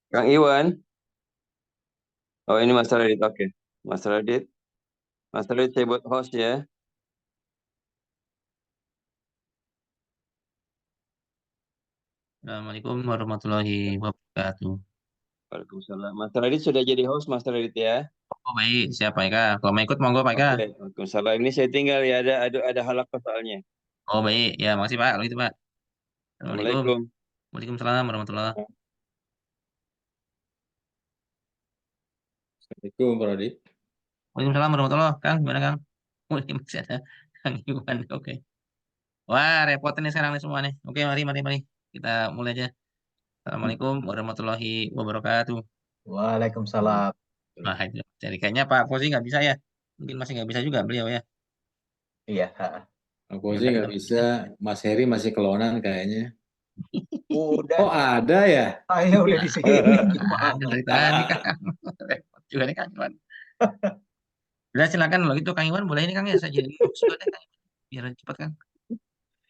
Kang Iwan. Oh, ini Mas Radit. Oke. Mas Radit. Mas Radit saya buat host ya. Assalamualaikum warahmatullahi wabarakatuh. Waalaikumsalam. Mas Radit sudah jadi host, Mas Radit ya. Oh baik, siap Pak Eka. Kalau mau ikut monggo Pak Eka. Oke. Waalaikumsalam. Ini saya tinggal ya. Ada halak soalnya. Oh baik, ya makasih Pak. Kalau gitu Pak. Assalamualaikum. Assalamualaikum. Waalaikumsalam warahmatullahi. Assalamualaikum, Pak Radit. Waalaikumsalam warahmatullahi. Kang, gimana Kang? Oh ini masih ada Kang Iwan. Oke. Wah repot ini sekarang nih semua nih. Oke mari. Kita mulai aja. Assalamualaikum warahmatullahi wabarakatuh. Waalaikumsalam. Nah itu. Jadi kayaknya Pak Fauzi nggak bisa ya. Mungkin masih nggak bisa juga beliau ya. Iya. Aku Ya sih udah kita nggak bisa. Mas Heri masih kelonan kayaknya. Udah, Oh, ada ya? saya udah di sini. ada dari tadi Kang. Repot juga nih Kang Iwan. Udah silakan kalau gitu Kang Iwan boleh ini Kang ya saya jadi host juga deh Kang. Biar cepat Kang.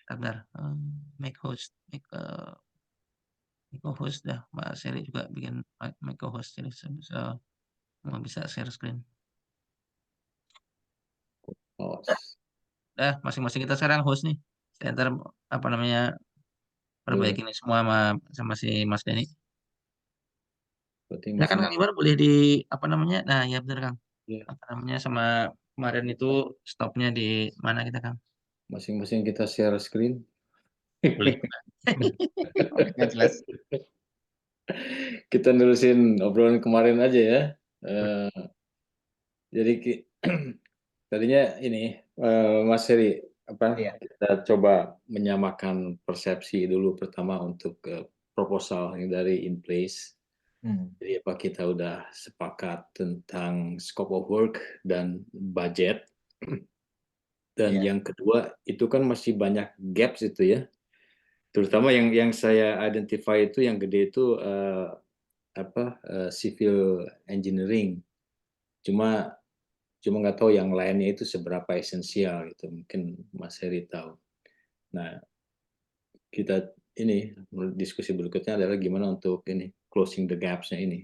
Sabar. Make host, make host dah. Mbak Seri juga bikin make host jadi bisa mau bisa share screen. Oh, Dah masing-masing kita sekarang host nih. Saya ntar apa namanya boleh. perbaikin ini semua sama si Mas Denny. Berarti Nah kan masih. Kang Iwan boleh di apa namanya? Nah ya bener Kang. Ya, Apa namanya sama kemarin itu stopnya di mana kita Kang? masing-masing kita share screen. Boleh. Oke, nggak jelas. Kita nerusin obrolan kemarin aja ya. Eh, jadi tadinya ini Mas Heri Iya. kita coba menyamakan persepsi dulu pertama untuk proposal yang dari In Place. Jadi apa kita udah sepakat tentang scope of work dan budget. Dan Iya. yang kedua itu kan masih banyak gaps itu ya. Terutama yang saya identify itu yang gede itu civil engineering. Cuma nggak tahu yang lainnya itu seberapa esensial gitu. Mungkin Mas Heri tahu. Nah, kita ini diskusi berikutnya adalah gimana untuk ini closing the gaps-nya ini.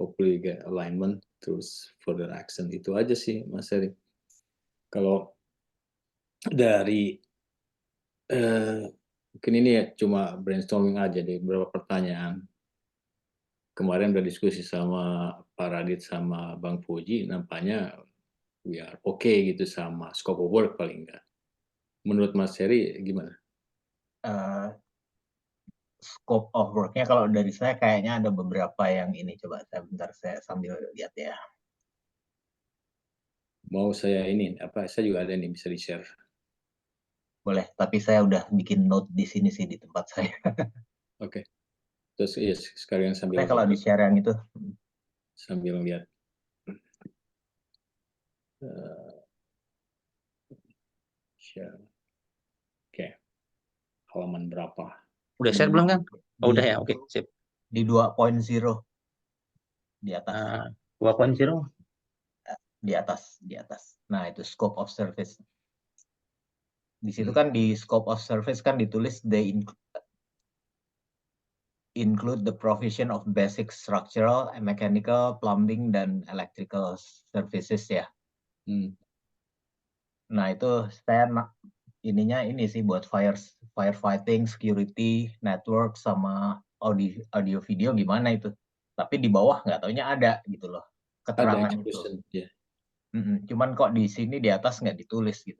Hopefully get alignment terus further action itu aja sih Mas Heri. Kalau dari mungkin ini ya cuma brainstorming aja deh beberapa pertanyaan. Kemarin udah diskusi sama Pak Radit sama Bang Fuji, nampaknya we are okay gitu sama scope of work paling enggak. Menurut Mas Heri gimana? Scope of work-nya kalau dari saya kayaknya ada beberapa yang ini. Coba saya sambil lihat ya. Mau saya ini saya juga ada nih bisa di-share. Boleh, tapi saya udah bikin note di sini sih di tempat saya. Oke. Terus ya sekalian Saya kalau di share yang itu. sambil lihat. Share. Oke. Halaman berapa? Udah share belum Kang? Oh, udah ya, oke, sip. Di 2.0 di atas. 2.0. Di atas. Nah, itu scope of service. Di situ kan di scope of service kan ditulis they include the provision of basic structural, mechanical, plumbing, dan electrical services ya. Nah, itu saya ininya ini sih buat firefighting, security, network, sama audio video gimana itu. Tapi di bawah nggak taunya ada gitu loh keterangan itu. Ya. Cuman kok di sini di atas nggak ditulis gitu.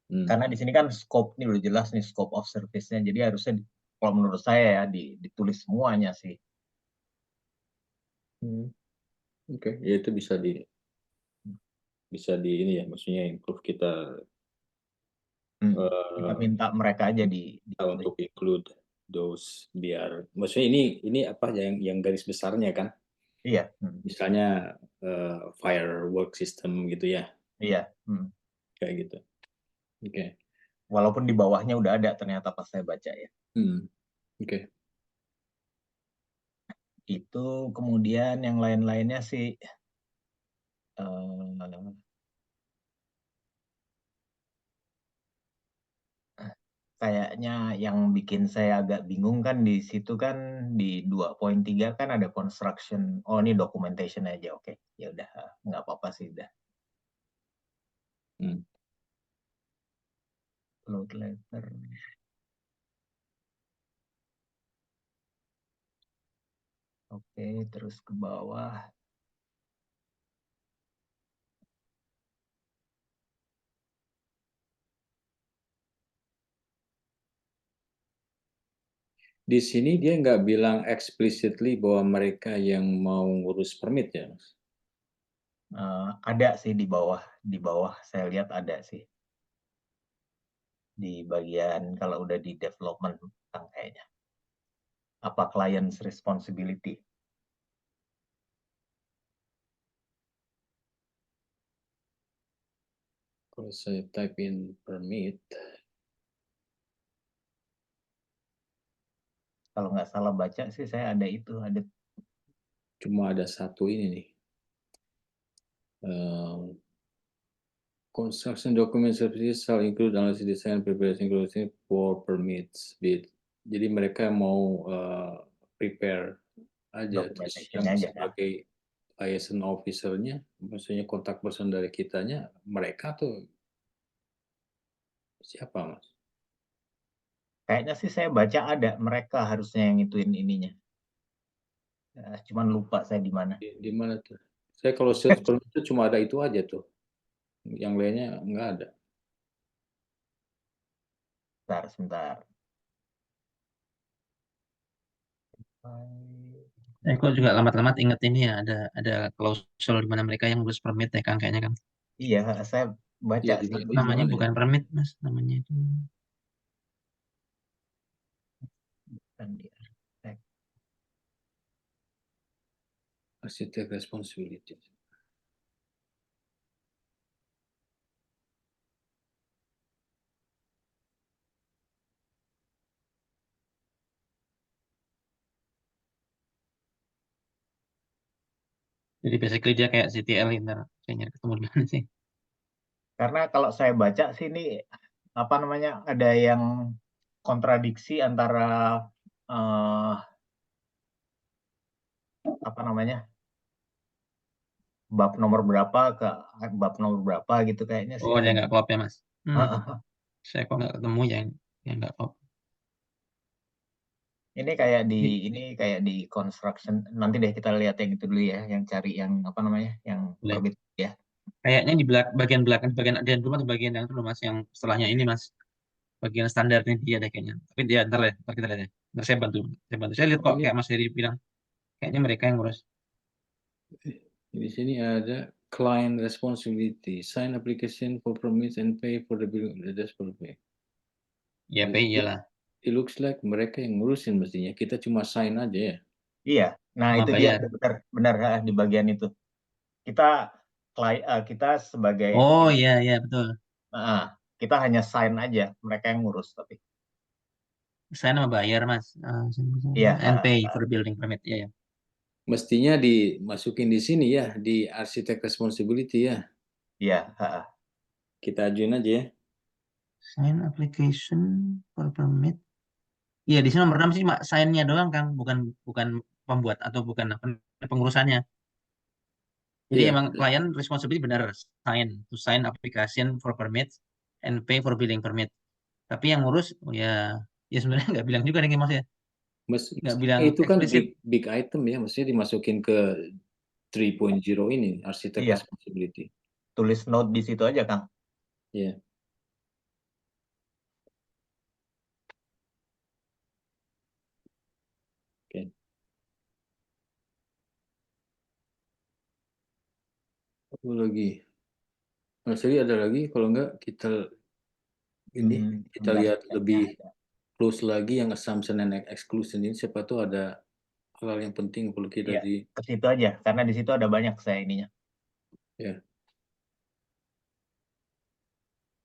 Karena di sini kan scope ini udah jelas nih scope of service-nya. Jadi harusnya kalau menurut saya ya ditulis semuanya sih. Oke, ya itu bisa di ini ya, maksudnya improve kita Kita minta mereka aja untuk include those biar maksudnya ini apa yang garis besarnya kan? Iya. Misalnya firework system gitu ya. Iya. Kayak gitu. Oke. Walaupun di bawahnya udah ada ternyata pas saya baca ya. Oke. Itu kemudian yang lain-lainnya sih kayaknya yang bikin saya agak bingung kan di situ kan di 2.3 kan ada construction. Oh, ini documentation aja. Oke. Ya udah, nggak apa-apa sih udah. Hmm. Load letter. Oke, terus ke bawah. Di sini dia nggak bilang explicitly bahwa mereka yang mau ngurus permit ya, Mas? Ada sih di bawah saya lihat ada sih. Di bagian kalau udah di development kan kayaknya. Apa client's responsibility? Kalau saya type in permit, Kalau nggak salah baca sih saya ada itu, ada cuma ada satu ini nih. Construction document services shall include analysis design preparation including for permits bid. Jadi mereka mau prepare aja, terus documentation yang aja. sebagai liaison officer-nya, maksudnya kontak person dari kitanya, mereka tuh siapa, Mas? Kayaknya sih saya baca ada, mereka harusnya yang ngituin ininya. Cuman lupa saya di mana. Di mana tuh? Saya kalau sales permit itu cuma ada itu aja tuh. Yang lainnya nggak ada. Sebentar. Kok juga lambat-lambat inget ini ya, ada klausul di mana mereka yang ngurus permit ya kan kayaknya kan. Iya, saya baca Iya, sih. di Namanya mana ya? bukan permit Mas, namanya itu. Bukan di arsitek. Architect responsibility. Jadi basically dia kayak CTL ntar saya nyari ketemu di mana sih. Karena kalau saya baca sih ini apa namanya ada yang kontradiksi antara apa namanya bab nomor berapa ke bab nomor berapa gitu kayaknya sih Oh dia ada. nggak klop ya Mas. Saya kok nggak ketemu yang nggak klop. Ini kayak di construction. Nanti deh kita lihat yang itu dulu ya, yang cari yang apa namanya, yang Boleh. perbit ya. Kayaknya di bagian belakang, bagian ada rumah atau bagian yang itu loh Mas, yang setelahnya ini Mas. Bagian standarnya dia deh kayaknya. Tapi dia ntar kita lihat ya. Ntar saya bantu. Saya lihat kok Ini kayak Mas Heri bilang. Kayaknya mereka yang ngurus. di sini ada client responsibility, sign application for permits and pay for the bill. That's for pay. Ya, iyalah. It looks like mereka yang ngurusin mestinya. Kita cuma sign aja ya. Iya. Nah, Sama itu bayar. dia benar di bagian itu. Kita sebagai Oh iya betul. kita hanya sign aja, mereka yang ngurus tapi. Saya nama bayar Mas. Iya, And pay for building permit. Iya ya. Mestinya dimasukin di sini ya, di architect responsibility ya. Iya, Kita ajuin aja ya. Sign application for permit. Iya di sini nomor 6 sih sign-nya doang Kang, bukan bukan pembuat atau bukan pengurusannya. Jadi Iya. emang client responsibility benar sign application for permit and pay for building permit. Tapi yang ngurus oh ya sebenarnya nggak bilang juga nih Mas ya. Nggak bilang Itu kan eksplisit. big item ya, maksudnya dimasukin ke 3.0 ini, architect Iya. responsibility. Tulis note di situ aja, Kang. Iya. Oke. Apa lagi? Mas Ri ada lagi? Kalau enggak kita kita lihat lebih close lagi yang assumption and exclusion ini. Siapa tuh ada hal yang penting perlu kita Iya, ke situ aja karena di situ ada banyak saya ininya. Ya.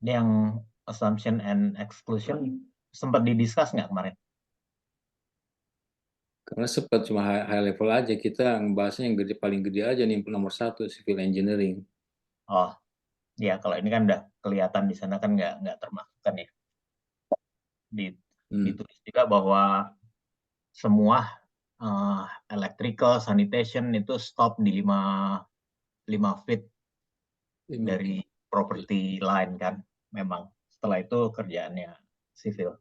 Ini yang assumption and exclusion sempat didiskus nggak kemarin? Karena sempat cuma high level aja, kita ngebahasnya yang paling gede aja nih, nomor 1 civil engineering. Oh, ya kalau ini kan udah kelihatan di sana kan nggak termasuk kan ya. Ditulis juga bahwa semua electrical, sanitation itu stop di 5 feet dari property line kan. Memang setelah itu kerjaannya sivil.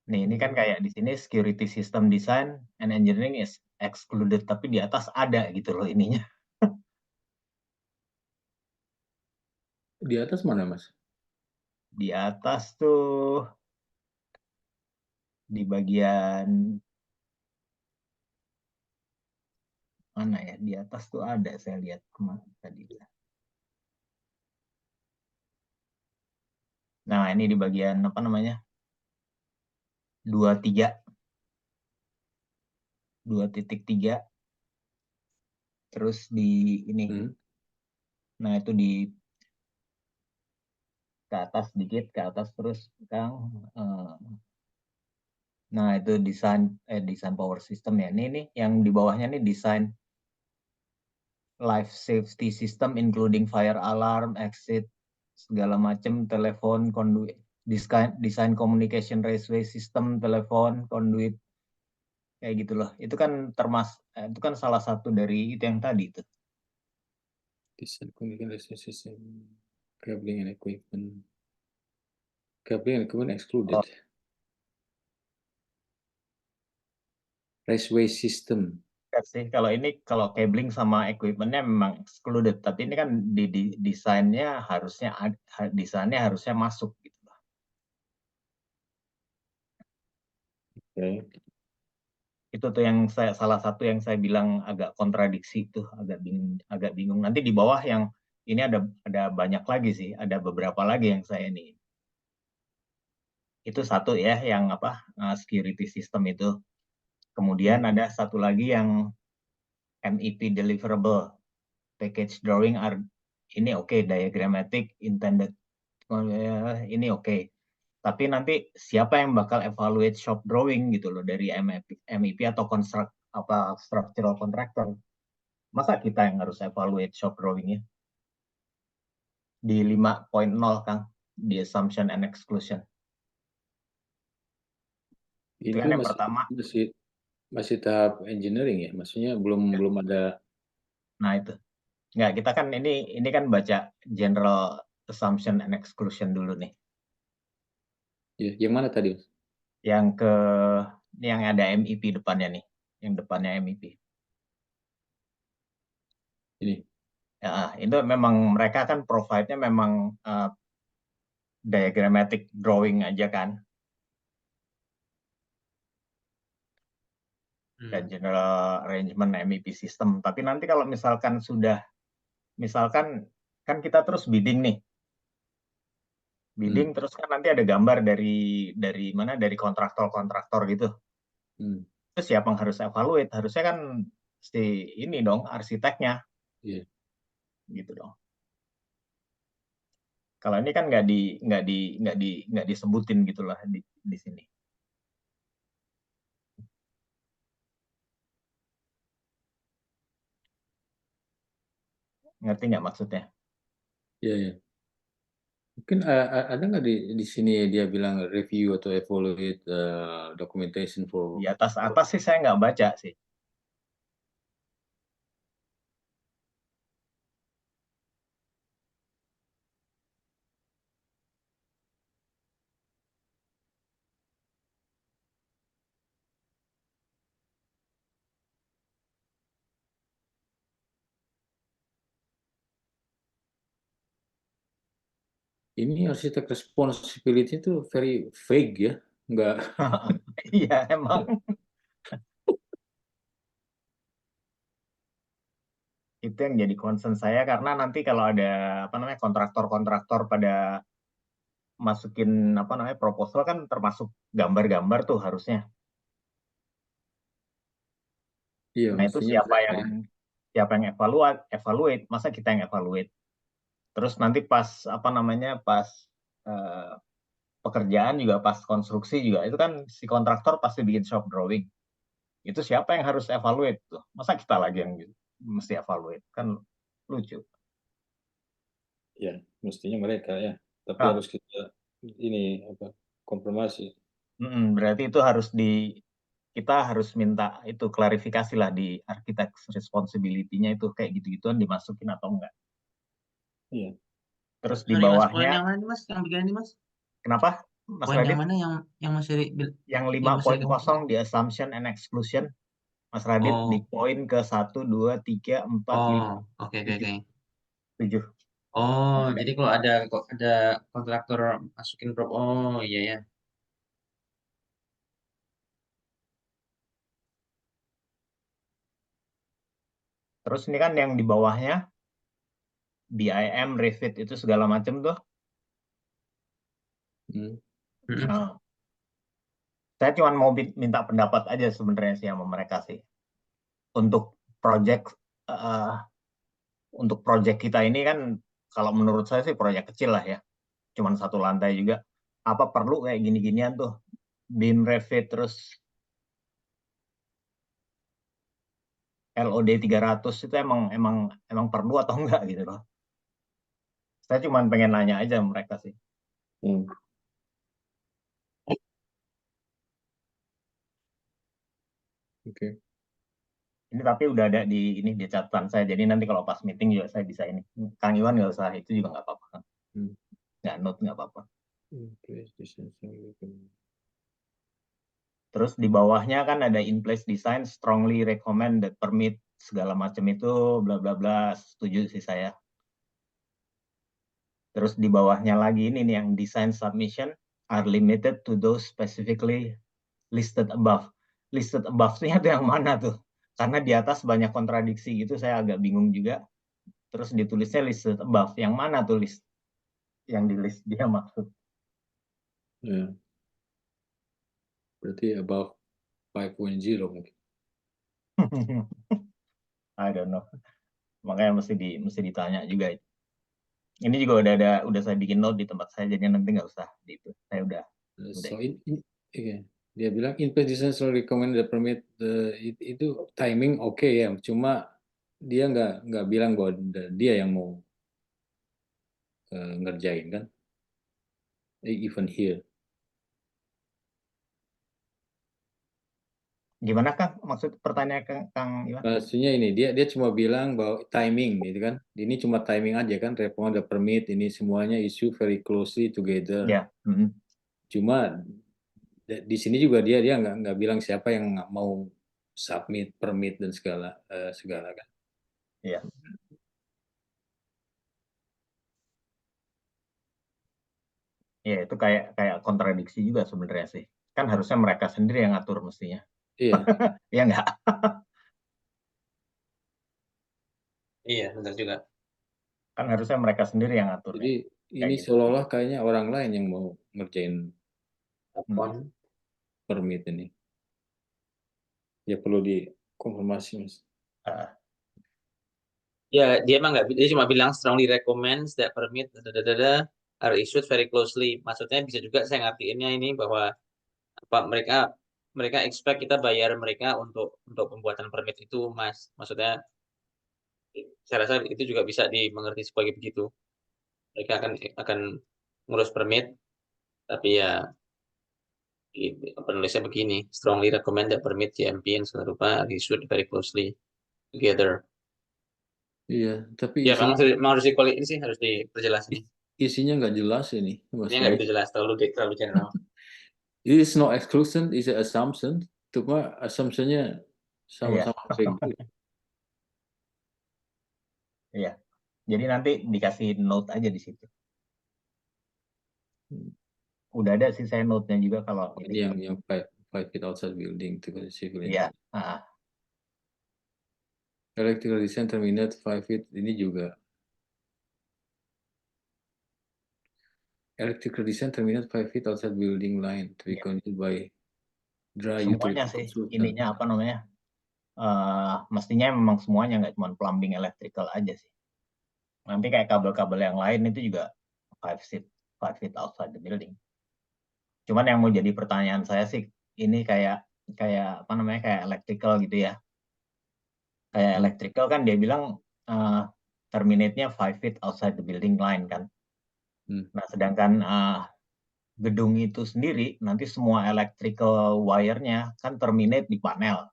Nih, ini kan kayak di sini security system design and engineering is excluded, tapi di atas ada gitu loh ininya. Di atas mana, Mas? Di atas tuh di bagian mana ya? Di atas tuh ada, saya lihat kemarin tadi. Nah, ini di bagian apa namanya? 2.3. Terus di ini. Nah, itu di ke atas sedikit, ke atas terus Kang. Nah, itu desain power system ya. Ini yang di bawahnya nih desain life safety system including fire alarm, exit, segala macam, telepon, conduit, desain communication raceway system, telepon, conduit, kayak gitu loh. Itu kan itu kan salah satu dari itu yang tadi itu. Design communication system, cabling and equipment. Cabling and equipment excluded. Raceway system. Sih, kalau ini kalau cabling sama equipmentnya memang excluded, tapi ini kan di desainnya harusnya masuk gitu loh. Oke. Itu tuh yang salah satu yang saya bilang agak kontradiksi tuh, agak bingung. Nanti di bawah yang ini ada banyak lagi sih, ada beberapa lagi yang saya ini. Itu satu ya yang apa security system itu. Kemudian ada satu lagi yang MEP deliverable, package drawing ini oke, diagrammatic, intended ini oke. Tapi nanti siapa yang bakal evaluate shop drawing gitu loh dari MEP atau structural contractor? Masa kita yang harus evaluate shop drawingnya? Di 5.0 Kang, di assumption and exclusion. Ini Itu kan yang pertama. Masih tahap engineering ya, maksudnya belum ada. Nah itu, nggak, kita kan ini kan baca general assumption and exclusion dulu nih. Ya, yang mana tadi? Yang ada MEP depannya nih, yang depannya MEP. Ini. Ya, itu memang mereka kan provide-nya memang diagrammatic drawing aja kan. Dan general arrangement MEP system. Tapi nanti kalau misalkan kan kita terus bidding nih. Bidding terus kan nanti ada gambar dari mana, dari kontraktor gitu. Terus siapa yang harus evaluate? Harusnya kan si ini dong, arsiteknya. Yeah. Gitu dong. Kalau ini kan nggak disebutin gitulah di sini. Ngerti nggak maksudnya? Iya, ya. Mungkin ada nggak di sini dia bilang review atau evaluate documentation for. Di atas sih saya nggak baca sih. Ini arsitek responsibility itu very vague ya, nggak. Iya emang. Itu yang jadi concern saya, karena nanti kalau ada kontraktor pada masukin proposal kan termasuk gambar-gambar tuh harusnya. Iya, Nah itu siapa yang evaluate, masa kita yang evaluate. Terus nanti pas pekerjaan juga, pas konstruksi juga, itu kan si kontraktor pasti bikin shop drawing. Itu siapa yang harus evaluate tuh? Masa kita lagi yang mesti evaluate? Kan lucu. Ya, mestinya mereka ya. Tapi Ah. harus kita ini konfirmasi. Berarti itu kita harus minta itu klarifikasi lah di architect responsibility-nya itu kayak gitu-gituan dimasukin atau enggak. Iya. Terus di Sorry Mas, poin bawahnya, yang mana nih Mas? Yang bagian ini Mas? kenapa Mas Poin yang Radit? mana yang Mas Heri Yang yang Mas Heri 5.0 di assumption and exclusion, Mas Radit di Oh, poin ke 1, 2, 3, 4, 5, oke. 7. Oh, jadi kalau ada kontraktor masukin prop, oh iya ya. Terus ini kan yang di bawahnya, BIM, Revit, itu segala macam tuh. Hmm. Mm-mm. Nah, saya cuma mau minta pendapat aja sebenarnya sih sama mereka sih. Untuk project kita ini kan, kalau menurut saya sih project kecil lah ya. Cuman 1 lantai juga. Apa perlu kayak gini-ginian tuh? BIM, Revit, terus LOD 300 itu emang perlu atau enggak gitu loh. Saya cuma pengen nanya aja mereka sih. Hmm. Oke. Ini tapi udah ada di catatan saya. Jadi nanti kalau pas meeting juga saya bisa ini. Kang Iwan nggak usah, itu juga nggak apa-apa. Nggak note nggak apa-apa. Terus di bawahnya kan ada in place design strongly recommend that permit segala macam itu bla bla bla, setuju sih saya. Terus di bawahnya lagi ini nih yang design submission are limited to those specifically listed above. Listed above-nya itu yang mana tuh? Karena di atas banyak kontradiksi gitu, saya agak bingung juga. Terus ditulisnya listed above. Yang mana tuh list? Yang di list dia maksud. Ya. Berarti above 5.0 mungkin. I don't know. Makanya mesti ditanya juga. Ini juga udah saya bikin note di tempat saya, jadi nanti nggak usah di itu. Saya udah. So dia bilang in place design selalu recommend the permit itu timing oke ya, cuma dia nggak bilang bahwa dia yang mau ngerjain kan, even here. Gimana Kang? Maksud pertanyaan Kang Iwan? Maksudnya ini dia cuma bilang bahwa timing gitu kan, ini cuma timing aja kan, recommend the permit ini semuanya issue very closely together. Ya. Cuma di sini juga dia nggak bilang siapa yang mau submit permit dan segala kan. Iya. Ya itu kayak kontradiksi juga sebenarnya sih. Kan harusnya mereka sendiri yang ngatur mestinya. Iya. Iya nggak? Iya, benar juga. Kan harusnya mereka sendiri yang ngatur. Jadi ini gitu. seolah-olah kayaknya orang lain yang mau ngerjain permit ini. Ya perlu dikonfirmasi Mas. Ya, dia emang nggak, dia cuma bilang strongly recommends that permit are issued very closely. Maksudnya bisa juga saya ngertiinnya ini bahwa apa mereka expect kita bayar mereka untuk pembuatan permit itu, Mas. Maksudnya saya rasa itu juga bisa dimengerti sebagai begitu. Mereka akan ngurus permit, tapi ya penulisnya begini, strongly recommend that permit GMP and segala rupa are issued very closely together. Iya, tapi Ya memang harus ini sih harus diperjelas nih. Isinya nggak jelas ini. Ini nggak bisa jelas, terlalu general. It is no exclusion, is an assumption. Cuma assumptionnya sama-sama fake. Iya. Jadi nanti dikasih note aja di situ. Udah ada sih saya note-nya juga kalau ini yang 5 feet outside building to civil. Iya. Electrical design terminate 5 feet ini juga. Electrical design terminate 5 feet outside building line to be controlled by dry semuanya utility sih consultant. ininya apa namanya? Mestinya memang semuanya, nggak cuma plumbing electrical aja sih. Nanti kayak kabel-kabel yang lain itu juga 5 feet outside the building. Cuman yang mau jadi pertanyaan saya sih ini kayak apa namanya, kayak electrical gitu ya. Kayak electrical kan dia bilang terminate-nya 5 feet outside the building line kan. Hmm. Nah, sedangkan gedung itu sendiri nanti semua electrical wire-nya kan terminate di panel.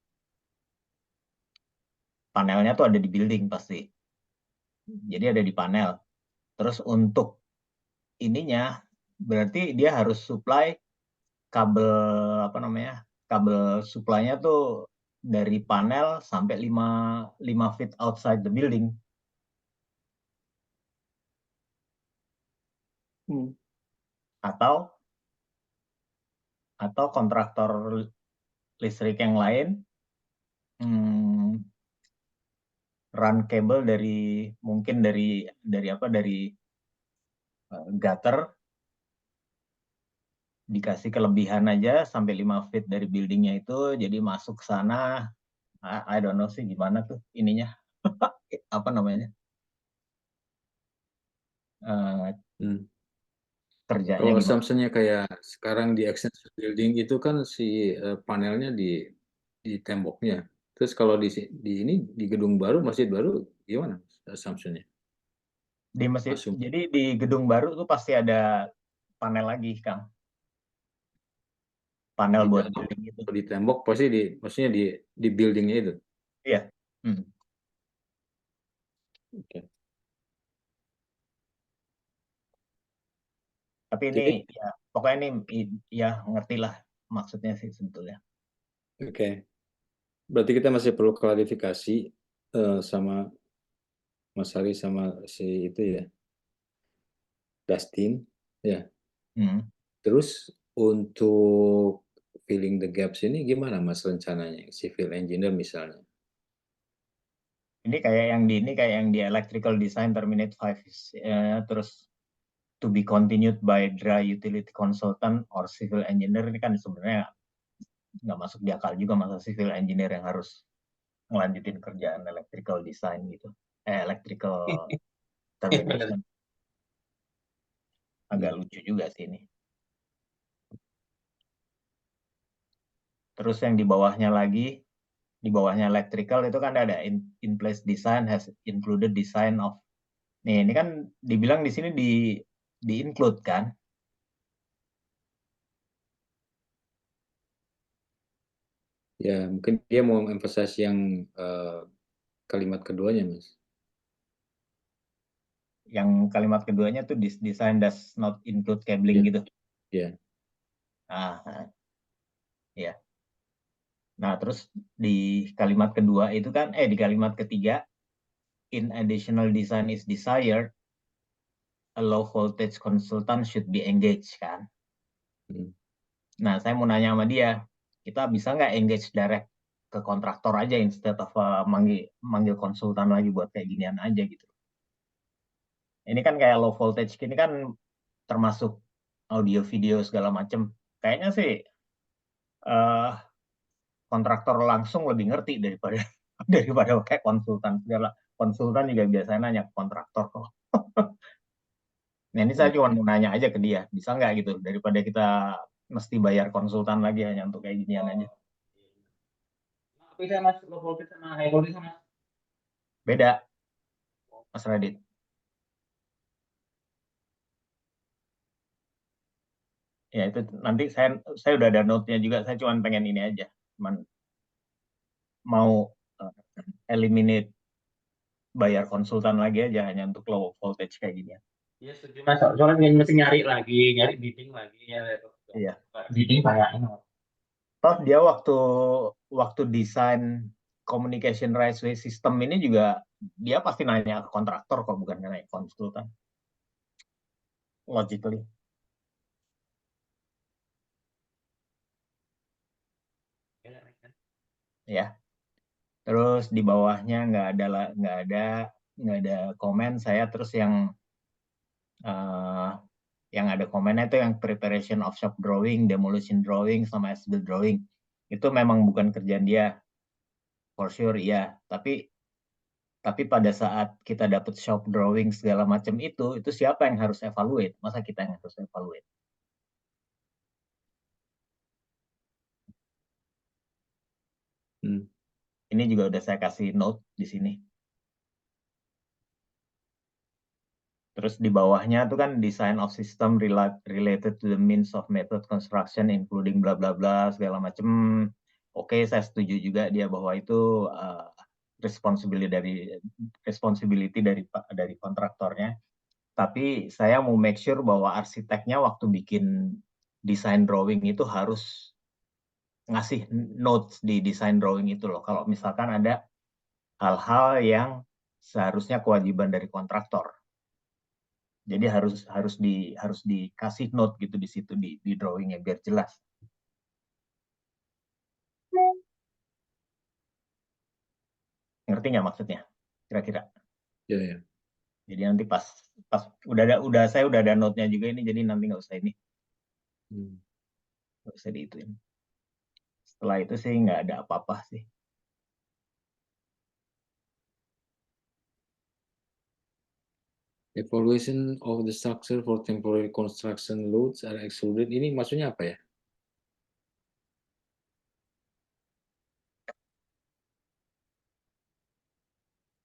Panelnya tuh ada di building pasti. Jadi ada di panel. Terus untuk ininya berarti dia harus supply kabel apa namanya? Kabel supply-nya tuh dari panel sampai 5 feet outside the building. Atau kontraktor listrik yang lain run kabel dari mungkin dari gutter dikasih kelebihan aja sampai 5 feet dari buildingnya itu, jadi masuk ke sana. I don't know sih gimana tuh ininya apa namanya kerjanya Kalau gimana. assumption-nya kayak sekarang di extension building itu kan si panelnya di temboknya. Terus kalau di ini di gedung baru, masjid baru gimana assumption-nya? Di masjid, Asum. jadi di gedung baru tuh pasti ada panel lagi, Kang. Panel Di buat dalam, building itu. di tembok pasti maksudnya di buildingnya itu. Iya. Oke. Tapi ini Jadi, ya pokoknya ini ya ngerti lah maksudnya sih sebetulnya. Oke. Berarti kita masih perlu klarifikasi sama Mas Hari sama si itu ya, Dustin, ya. Terus untuk filling the gaps ini gimana Mas rencananya, civil engineer misalnya? Ini kayak yang di electrical design terminate 5 terus to be continued by dry utility consultant or civil engineer, ini kan sebenarnya nggak masuk di akal juga masa civil engineer yang harus ngelanjutin kerjaan electrical design gitu. Electrical termination. Agak lucu juga sih ini. Terus yang di bawahnya electrical itu kan ada in place design has included design of. Nih, ini kan dibilang di sini di include kan. Ya, mungkin dia mau emphasize yang kalimat keduanya, Mas. Yang kalimat keduanya tuh this design does not include cabling gitu. Iya. Ya. Nah, terus di kalimat kedua itu kan di kalimat ketiga in additional design is desired, a low voltage consultant should be engaged kan. Nah, saya mau nanya sama dia, kita bisa nggak engage direct ke kontraktor aja instead of manggil konsultan lagi buat kayak ginian aja gitu. Ini kan kayak low voltage gini kan termasuk audio video segala macem. Kayaknya sih kontraktor langsung lebih ngerti daripada kayak konsultan segala. Konsultan juga biasanya nanya ke kontraktor kok. Nah, ini saya cuma mau nanya aja ke dia, bisa nggak gitu daripada kita mesti bayar konsultan lagi hanya untuk kayak ginian aja. Beda Mas, low voltage sama high voltage sama. Beda, Mas Radit. Ya itu nanti saya udah ada note-nya juga, saya cuma pengen ini aja, cuman mau eliminate bayar konsultan lagi aja hanya untuk low voltage kayak gini. Iya setuju Mas, soalnya mesti nyari bidding lagi ya. Iya. Bidding kayaknya. Toh dia waktu desain communication raceway system ini juga dia pasti nanya ke kontraktor kok, bukan nanya ke konsultan. Logically. Ya. Terus di bawahnya nggak ada komen saya. Terus yang ada komennya itu yang preparation of shop drawing, demolition drawing, sama as-built drawing. Itu memang bukan kerjaan dia, for sure ya. Tapi pada saat kita dapat shop drawing segala macam itu siapa yang harus evaluate? Masa kita yang harus evaluate? Ini juga udah saya kasih note di sini. Terus di bawahnya tuh kan design of system related to the means of method construction including bla bla bla segala macam. Oke, saya setuju juga dia bahwa itu responsibility dari kontraktornya. Tapi saya mau make sure bahwa arsiteknya waktu bikin design drawing itu harus ngasih notes di design drawing itu loh. Kalau misalkan ada hal-hal yang seharusnya kewajiban dari kontraktor. Jadi harus dikasih note gitu di situ di drawingnya biar jelas. Ngerti nggak maksudnya? Kira-kira. Ya, ya. Jadi nanti pas saya udah ada note-nya juga ini, jadi nanti nggak usah ini, nggak usah diituin. Setelah itu sih nggak ada apa-apa sih. Evaluation of the structure for temporary construction loads are excluded. Ini maksudnya apa ya?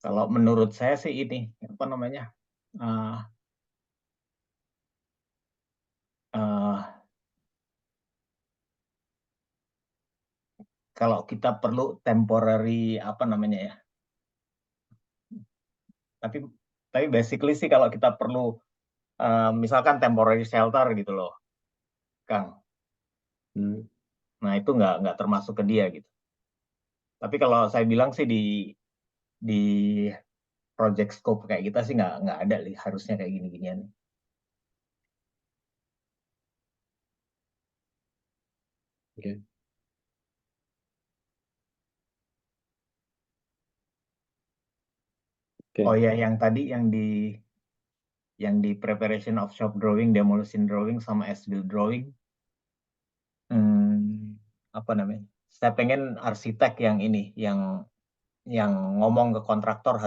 Kalau menurut saya sih ini apa namanya? Kalau kita perlu temporary apa namanya ya? Tapi basically sih kalau kita perlu misalkan temporary shelter gitu loh, Kang. Nah itu nggak termasuk ke dia gitu. Tapi kalau saya bilang sih di project scope kayak kita sih nggak ada harusnya kayak gini-ginian. Oke. Oh ya, yang tadi yang di preparation of shop drawing, demolition drawing, sama as-built drawing, apa namanya? Saya pengen arsitek yang ini, yang ngomong ke kontraktor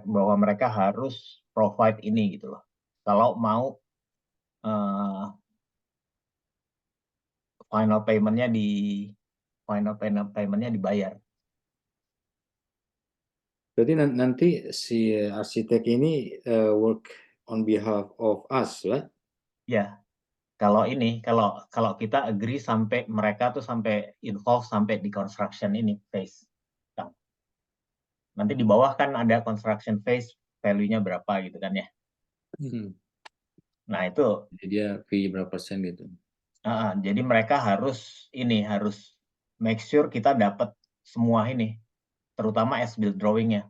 bahwa mereka harus provide ini gitu loh. Kalau mau final payment-nya dibayar. Berarti nanti si arsitek ini work on behalf of us, right? Ya, kalau kita agree sampai mereka tuh sampai involve sampai di construction ini phase. Nanti di bawah kan ada construction phase, value-nya berapa gitu kan ya. Nah itu. Jadi dia fee berapa persen gitu. Jadi mereka harus make sure kita dapat semua ini, terutama as-built drawing-nya.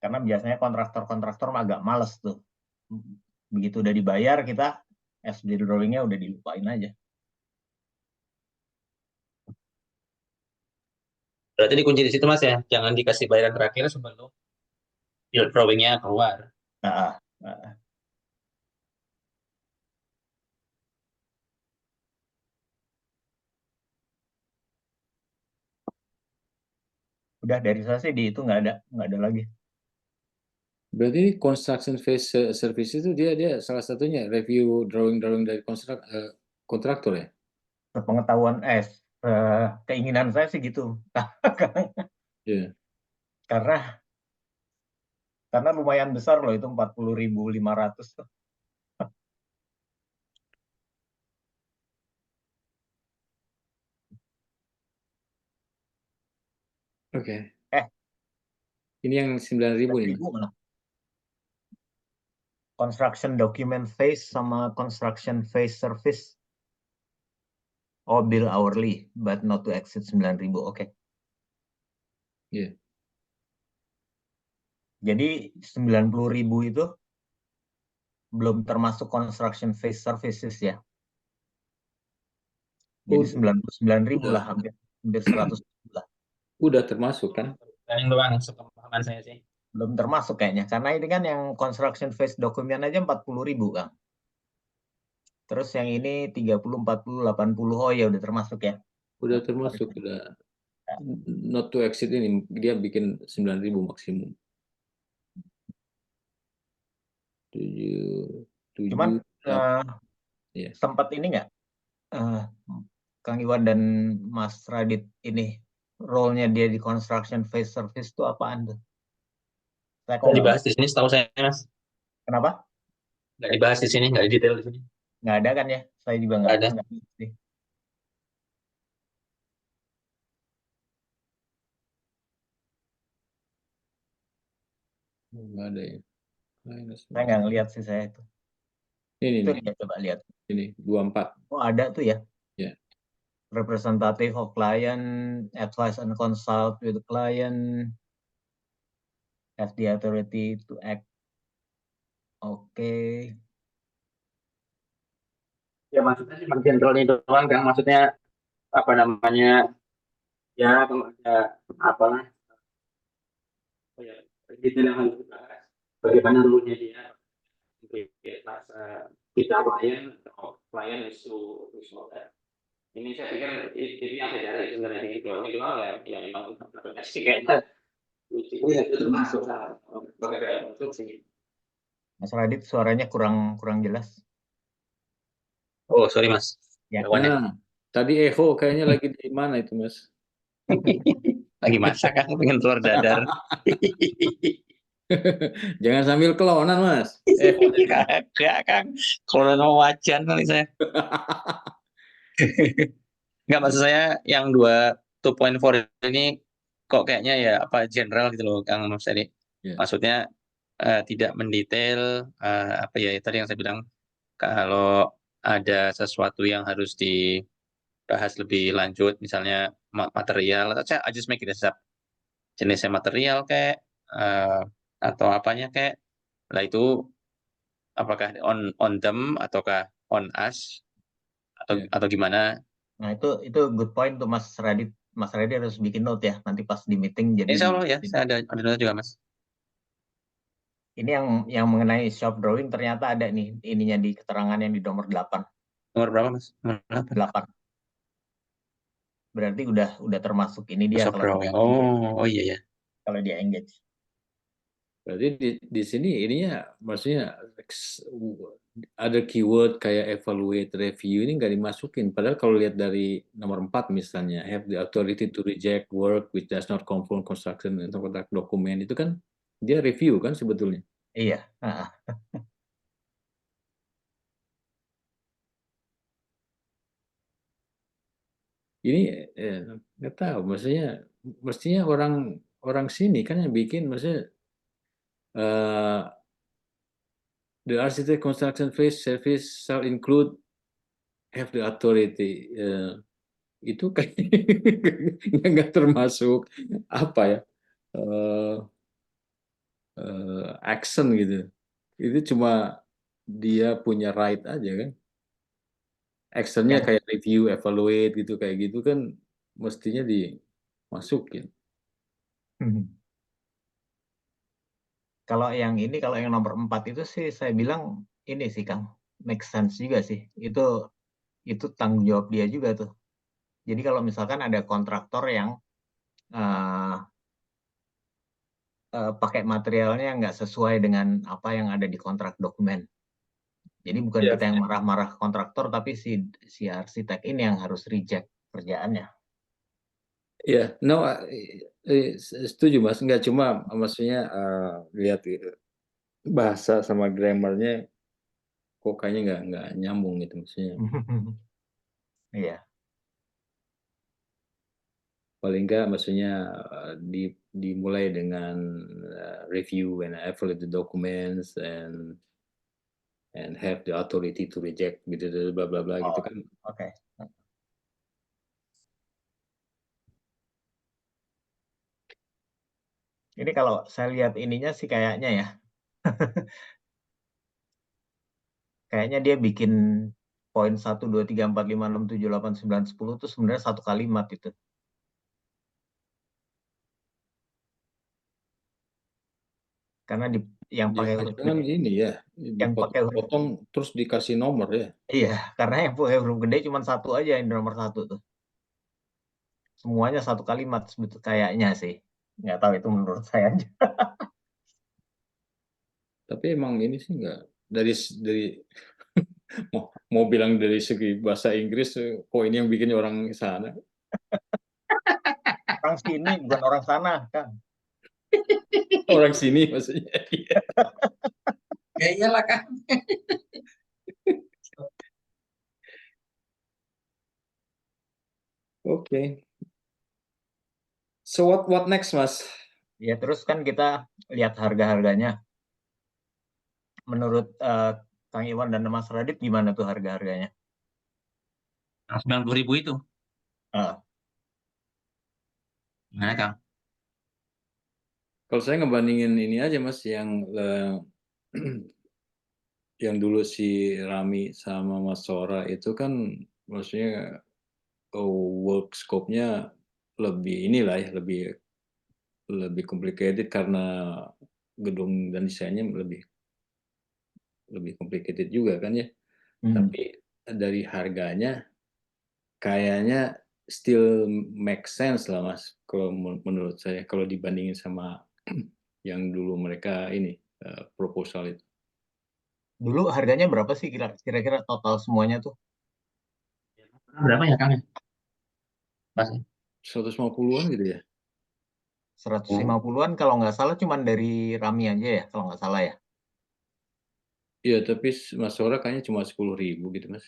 Karena biasanya kontraktor agak males tuh. Begitu udah dibayar, kita as-built drawing-nya udah dilupain aja. Berarti dikunci di situ Mas ya, jangan dikasih bayaran terakhir sebelum build drawing-nya keluar. Udah dari saya sih di itu nggak ada lagi. Berarti construction phase service itu dia salah satunya review drawing dari kontraktor ya? Sepengetahuan keinginan saya sih gitu. Yeah. Karena lumayan besar loh itu 40.500 tuh. Oke. Ini yang 9.000 ini. Construction document phase sama construction phase service. Oh, bill hourly, but not to exceed 9.000. Oke. Yeah. Jadi 90.000 itu belum termasuk construction phase services ya. Jadi 99.000 lah, hampir 100 lah. Udah termasuk kan? Yang doang sepemahaman saya sih. Belum termasuk kayaknya, karena ini kan yang construction phase dokumen aja 40.000 Kang. Terus yang ini 30, 40, 80, oh ya udah termasuk ya. Udah termasuk, udah not to exceed ini, dia bikin 9.000 maksimum. 7. Cuman yeah. sempat ini nggak, Kang Iwan dan Mas Radit ini, role-nya dia di construction phase service itu apaan tuh? Saya dibahas di sini setahu saya Mas. Kenapa? Nggak dibahas di sini, nggak detail di sini. Nggak ada kan ya? Saya juga Nggak ada. nggak lihat sih. Nggak ada ya. Minus. Saya nggak ngeliat sih saya itu. Ini Itu nih, dia coba lihat. ini 24. Oh ada tuh ya. Ya. Representative of client, advise and consult with the client, have the authority to act. Oke. Ya maksudnya cuma general ini doang kan, maksudnya apa namanya, ya kalau ada apalah, oh ya, detail yang harus dibahas, bagaimana rule-nya dia, kita klien atau klien isu that. Ini saya pikir itu yang saya cari sebenarnya ini doang ya memang sih kayaknya itu termasuk sebagai instruksi. Mas Radit suaranya kurang jelas. Oh sorry mas. Ya. Nah, tadi Evo kayaknya lagi di mana itu, Mas? Lagi masak kan, pengen telur dadar. Jangan sambil kelonan, Mas. Kagak Kang, kalau mau wajan kali saya. Nggak, maksud saya yang 2.4 ini kok kayaknya ya apa general gitu loh Kang Mas tadi. Ya. Maksudnya tidak mendetail apa ya tadi yang saya bilang, kalau ada sesuatu yang harus dibahas lebih lanjut, misalnya material, atau I just make it up, jenisnya material kayak atau apanya kayak, lah itu apakah on them ataukah on us atau gimana? Nah itu good point tuh Mas Radit. Mas Radit harus bikin note ya nanti pas di meeting. Jadi Insya Allah ya, saya ada note juga Mas. ini yang mengenai shop drawing ternyata ada nih ininya di keterangan yang di nomor 8. Nomor berapa Mas? Nomor 8. 8. Berarti udah termasuk ini dia Shop kalau drawing. Oh iya ya. kalau dia engage. Berarti di sini ininya maksudnya ada keyword kayak evaluate, review ini nggak dimasukin. Padahal kalau lihat dari nomor 4 misalnya, have the authority to reject work which does not conform construction atau contract document, itu kan dia review kan sebetulnya. Iya. Ini nggak tahu, mestinya orang sini kan yang bikin, maksudnya the architect construction phase service shall include have the authority. Itu kayak nggak termasuk apa ya, action gitu. Itu cuma dia punya right aja kan. Actionnya Ya. kayak review, evaluate gitu, kayak gitu kan mestinya dimasukin. Kalau yang nomor 4 itu sih saya bilang ini sih Kang, make sense juga sih. Itu tanggung jawab dia juga tuh. Jadi kalau misalkan ada kontraktor yang pakai materialnya nggak sesuai dengan apa yang ada di kontrak dokumen. Jadi bukan kita yang marah-marah kontraktor, tapi si arsitek ini yang harus reject kerjaannya. Ya, no, setuju Mas. Nggak cuma maksudnya lihat bahasa sama grammarnya kok kayaknya nggak nyambung gitu maksudnya. Iya. Paling nggak maksudnya dimulai dengan review and evaluate the documents and have the authority to reject gitu bla bla bla gitu kan. Oke. Ini kalau saya lihat ininya sih kayaknya ya. Kayaknya dia bikin poin 1, 2, 3, 4, 5, 6, 7, 8, 9, 10 itu sebenarnya satu kalimat itu. Karena yang pakai huruf Jangan gede. ini ya, Yang pakai huruf dipotong terus dikasih nomor ya. Iya, karena yang pakai huruf gede cuma satu aja yang di nomor 1 tuh. Semuanya satu kalimat sebetulnya kayaknya sih. Nggak tahu itu menurut saya aja. Tapi emang ini sih nggak dari mau bilang dari segi bahasa Inggris, kok ini yang bikin orang sana. Orang sini bukan orang sana, Kang. Orang sini maksudnya. Ya iyalah Kang. Oke. So what next, Mas? Ya terus kan kita lihat harga-harganya. Menurut Kang Iwan dan Mas Radit gimana tuh harga-harganya? Yang 90.000 itu. Ah, Gimana, Kang? Kalau saya ngebandingin ini aja, Mas, yang yang dulu si Rami sama Mas Sora itu kan maksudnya work scope-nya lebih inilah ya, lebih complicated karena gedung dan desainnya lebih complicated juga kan ya. Tapi dari harganya kayaknya still make sense lah, Mas, kalau menurut saya kalau dibandingin sama yang dulu mereka ini proposal itu. dulu harganya berapa sih kira-kira total semuanya tuh? Berapa ya, Kang? Pas. 150-an gitu ya. 150-an kalau nggak salah cuman dari Rami aja ya, kalau nggak salah ya. Iya, tapi Mas Sora kayaknya cuma 10.000 gitu, Mas.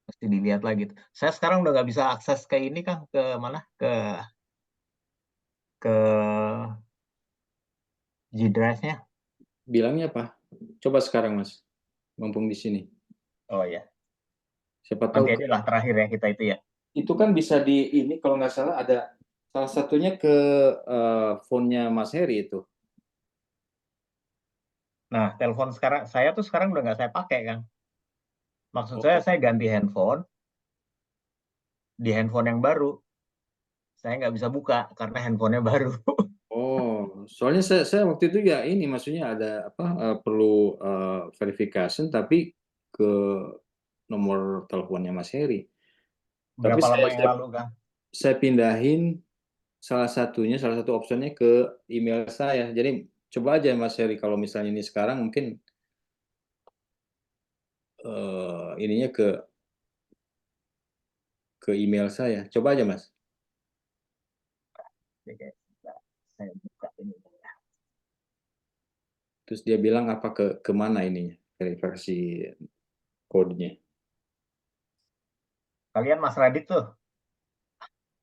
Mesti dilihat lagi. Saya sekarang udah nggak bisa akses ke ini Kang, ke mana? Ke G Drive-nya. Bilangnya apa? Coba sekarang, Mas. Mumpung di sini. Oh ya. Siapa Nanti tahu aja lah terakhir ya kita itu ya. itu kan bisa di ini kalau nggak salah ada salah satunya ke phone-nya Mas Heri itu. Nah, telepon saya tuh sekarang udah nggak saya pakai Kang. Maksud Oh, saya ganti handphone. Di handphone yang baru, saya nggak bisa buka karena handphonenya baru. oh, soalnya saya waktu itu ya ini maksudnya ada apa perlu verification tapi ke nomor teleponnya Mas Heri. Tapi Berapa lama yang lalu Kang? saya pindahin salah satu optionnya ke email saya. Jadi coba aja Mas Heri kalau misalnya ini sekarang mungkin ininya ke email saya. Coba aja Mas. Oke, saya buka ini. Terus dia bilang apa ke mana ininya versi kodenya. Kalian Mas Radit tuh.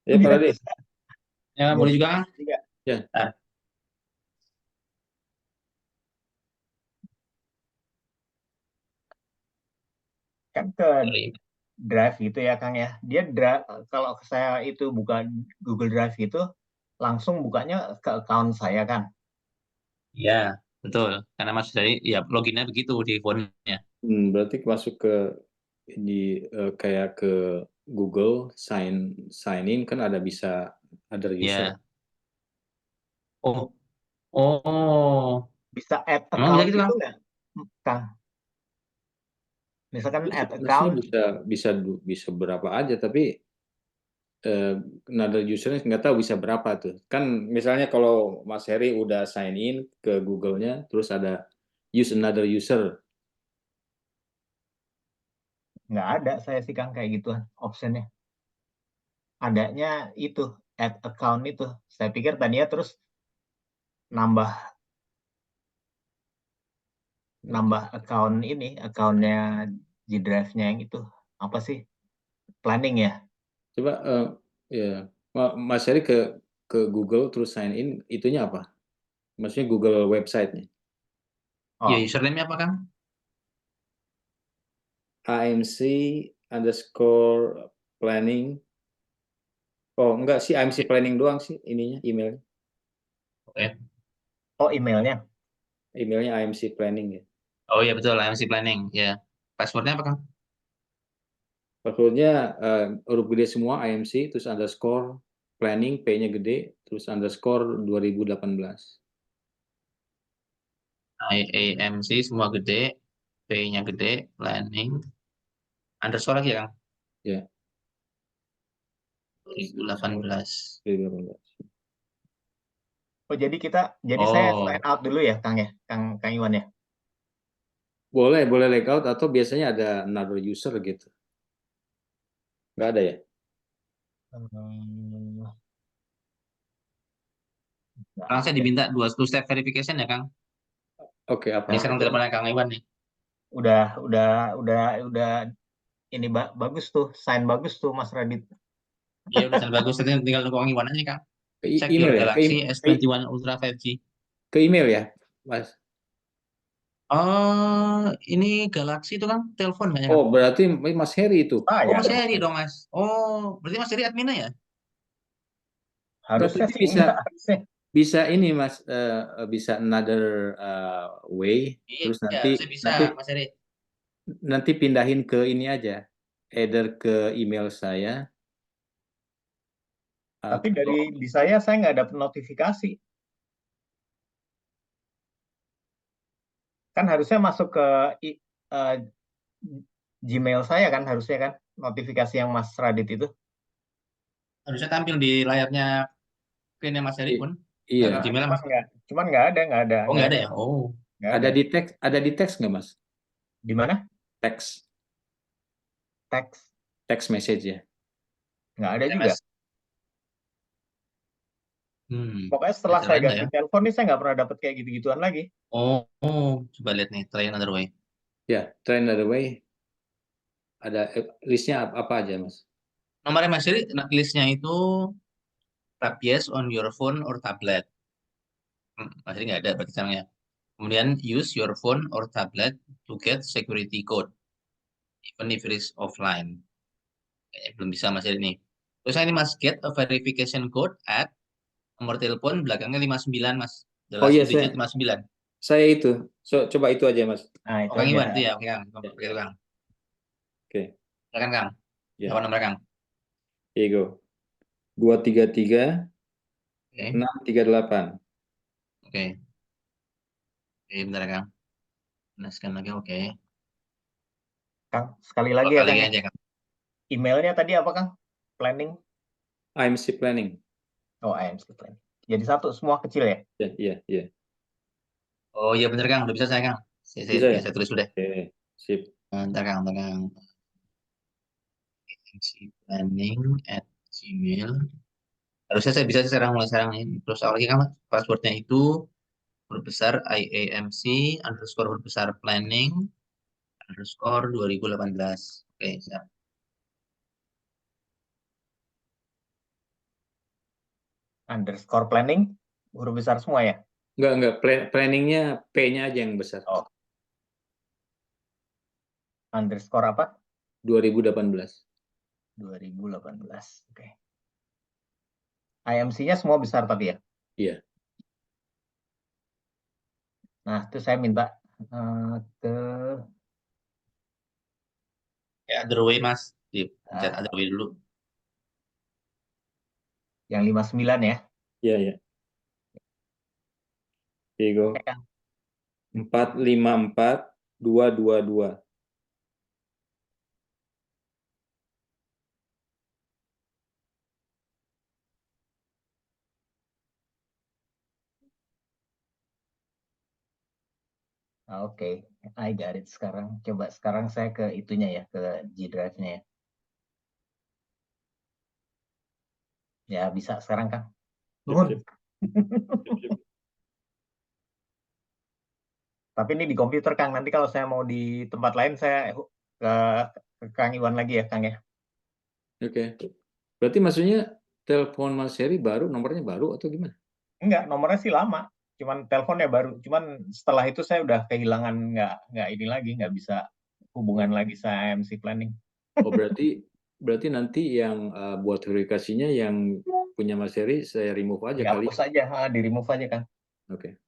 Ya Pak Radit. Ya, boleh juga, Kang? Ya. Bentar. Kan ke Drive gitu ya Kang ya. Dia kalau saya itu buka Google Drive itu langsung bukanya ke account saya kan. Ya, betul. Karena Mas dari ya loginnya begitu di phone-nya. Berarti masuk ke di kayak ke Google sign in kan ada bisa other user. Ya. Oh, oh, Bisa add emang bisa account gitu, itu Kang? nggak, Kang? Misalkan add Maksudnya account, bisa berapa aja tapi another usernya nggak tahu bisa berapa tuh. Kan misalnya kalau Mas Heri udah sign in ke Google-nya terus ada use another user. nggak ada saya sih Kang kayak gituan optionnya. Adanya itu add account itu. Saya pikir tadinya terus nambah account ini, accountnya G Drive-nya yang itu apa sih? Planning ya. Coba ya Mas Heri ke Google terus sign in itunya apa? Maksudnya Google website-nya. Ya, Oh, username-nya apa, Kang? AMC_planning. Oh, enggak sih, AMC planning doang sih ininya, emailnya. Oke. oh emailnya. Emailnya AMC planning ya. Oh iya betul, MC Planning. Ya. Password-nya apa, Kang? Passwordnya huruf gede semua AMC, terus underscore planning, P-nya gede, terus underscore 2018. IAMC semua gede, P-nya gede, Planning. Underscore lagi ya, Kang? Ya, 2018. 2018. Oh jadi saya sign out dulu ya Kang ya, Kang Iwan ya. Boleh layout atau biasanya ada another user gitu. Nggak ada ya? Sekarang saya diminta two step verification ya, Kang. Oke, Ini apa? sekarang teleponnya Kang Iwan nih. Udah ini bagus tuh, sign bagus tuh Mas Radit. Iya udah sangat bagus. Tadi tinggal nunggu Iwan aja Kang. Ke Check email your ya? Galaxy S21 Ultra 5G. Ke email ya, Mas? Oh, ini Galaxy itu Kang, telepon kayaknya Kang. Oh, berarti Mas Heri itu. Oh, Ya, Mas Heri dong Mas. Oh, berarti Mas Heri adminnya ya? harusnya Berarti sih enggak, harusnya. bisa ini Mas, bisa another way, Iya, terus harusnya bisa Mas Heri. nanti pindahin ke ini aja, either ke email saya. Tapi atau- di saya nggak dapat notifikasi. Kan harusnya masuk ke eh, Gmail saya kan, harusnya kan notifikasi yang Mas Radit itu. Harusnya tampil di layarnya screen-nya Mas Heri pun. Iya. Ke Gmail Mas. Cuman nggak ada. Oh, nggak ada ya? Oh. Nggak Ada di teks nggak Mas? Di mana? Teks Teks message ya. nggak ada SMS. juga. Pokoknya setelah Ada saya nggak ganti ya? telepon nih saya nggak pernah dapat kayak gitu-gituan lagi. Oh, coba lihat nih, try another way. Ya, try another way. Ada listnya apa aja Mas? Nomornya Mas Heri, listnya itu tap yes on your phone or tablet. Mas Heri nggak ada berarti sekarang ya. Kemudian use your phone or tablet to get security code, even if it is offline. Kayaknya belum bisa Mas Heri nih. Terus ini Mas get a verification code at nomor telepon belakangnya 59 Mas. Oh iya, Digit 59. saya itu. Coba itu aja Mas. Nah, itu Oh, Kang aja. Iwan itu ya, oke Kang. Oke itu Kang. Oke. Silakan Kang. Ya. Apa nomor Kang? Here you go. 233 Oke. 638. Oke. Oke, bentar ya, Kang. Scan lagi, oke. Kang, sekali lagi ya Kali Kang. aja, Kang. Emailnya tadi apa Kang? Planning? IMC Planning. Oh, IMC Planning. Jadi satu, semua kecil ya? Iya. Oh iya bener Kang, udah bisa saya Kang. Bisa ya? Saya tulis sudah. Oke, sip. Bentar Kang. planning@gmail. Harusnya saya bisa mulai sekarang ini. Terus lagi Kang, passwordnya itu huruf besar IAMC _ huruf besar planning _ 2018. Oke, siap. Underscore planning, huruf besar semua ya? Enggak. Planningnya P-nya aja yang besar. Oh. Underscore apa? 2018. 2018. Oke. IMC-nya semua besar tapi ya? Iya. Nah, itu saya minta ke Other way Mas, dipencet other way dulu. yang 59 ya? Iya. Here you go. 454222. Oke, I got it sekarang. Coba sekarang saya ke itunya ya, ke G Drive-nya ya. Ya, bisa sekarang Kang. Nuhun. Tapi ini di komputer Kang. Nanti kalau saya mau di tempat lain saya ke Kang Iwan lagi ya Kang ya. Oke. Berarti maksudnya telepon Mas Heri baru, nomornya baru atau gimana? Enggak, nomornya sih lama. Cuman teleponnya baru. Cuman setelah itu saya udah kehilangan nggak ini lagi, nggak bisa hubungan lagi sama IMC Planning. Oh, berarti nanti yang buat verifikasinya yang punya Mas Heri saya remove aja kali. Dihapus aja, di remove aja Kang. Oke.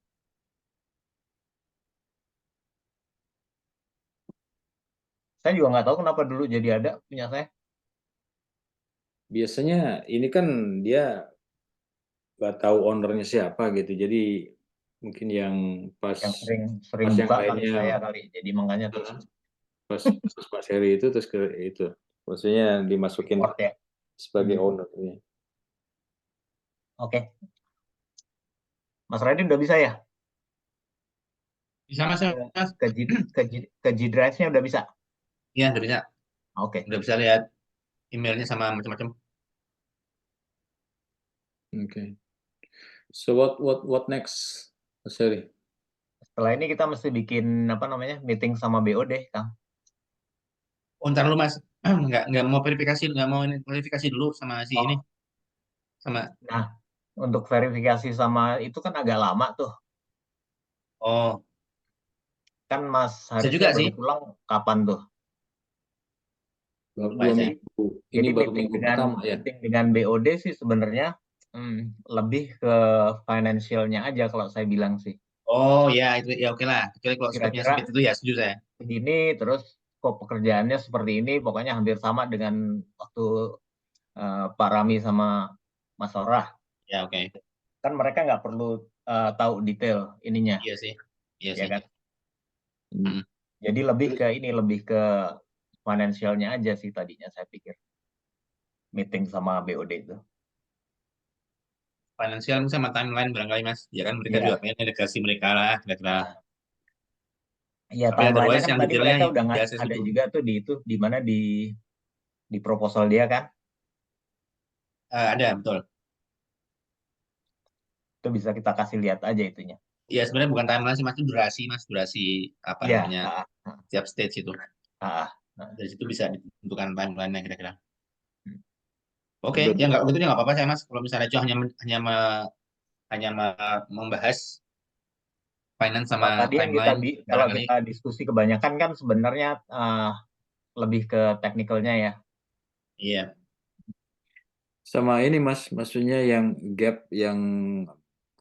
Saya juga nggak tahu kenapa dulu jadi ada punya saya. Biasanya ini kan dia nggak tahu ownernya siapa gitu. Jadi mungkin yang pas Yang sering pas yang buka kali lainnya saya kali. Jadi makanya terus pas Mas Heri itu terus ke itu. Maksudnya dimasukin report ya. sebagai ownernya. Oke. Mas Radin udah bisa ya? Bisa Mas. Ke G Drive-nya udah bisa? Iya, udah bisa. Oke. Udah bisa lihat emailnya sama macam-macam. Oke. So what next, Mas Heri? Setelah ini kita mesti bikin apa namanya meeting sama BOD, Kang. Oh, ntar lu Mas. nggak mau verifikasi, nggak mau ini verifikasi dulu sama si ini, Oh, sama nah untuk verifikasi sama itu kan agak lama tuh. oh Kan Mas bisa Harisnya juga baru sih. pulang kapan tuh? Dua Baca. minggu. Ini Jadi baru minggu pertama ya. meeting dengan BOD sih sebenarnya lebih ke financialnya aja kalau saya bilang sih. Oh ya itu ya oke lah. Kecuali kalau scope-nya Kira-kira sempit itu ya setuju saya. begini, terus kok pekerjaannya seperti ini, pokoknya hampir sama dengan waktu Pak Rami sama Mas Orah. Ya oke. Kan mereka nggak perlu tahu detail ininya, Iya sih. Iya ya sih. kan? Hmm. Mm. Jadi lebih ke financialnya aja sih tadinya saya pikir meeting sama BOD itu. Finansial sama timeline barangkali Mas. Ya kan mereka juga Iya. pengen delegasi mereka lah kira-kira. Iya, Tapi timeline-nya otherwise kan yang tadi detailnya mereka udah ya saya ada setuju. juga tuh di mana di proposal dia kan. Ada betul. Itu bisa kita kasih lihat aja itunya. Ya sebenarnya bukan timeline sih Mas, itu durasi Mas, durasi apa Iya, namanya setiap stage itu. ah, ah. Dari situ bisa ditentukan timeline-nya kira-kira. Hmm. Oke, ya nggak begitu ya nggak apa-apa saya Mas. Kalau misalnya itu membahas finance sama Kalau tadi yang timeline kalau barangkali. kita diskusi kebanyakan kan sebenarnya lebih ke teknikalnya ya. Iya. Sama ini Mas, maksudnya yang gap yang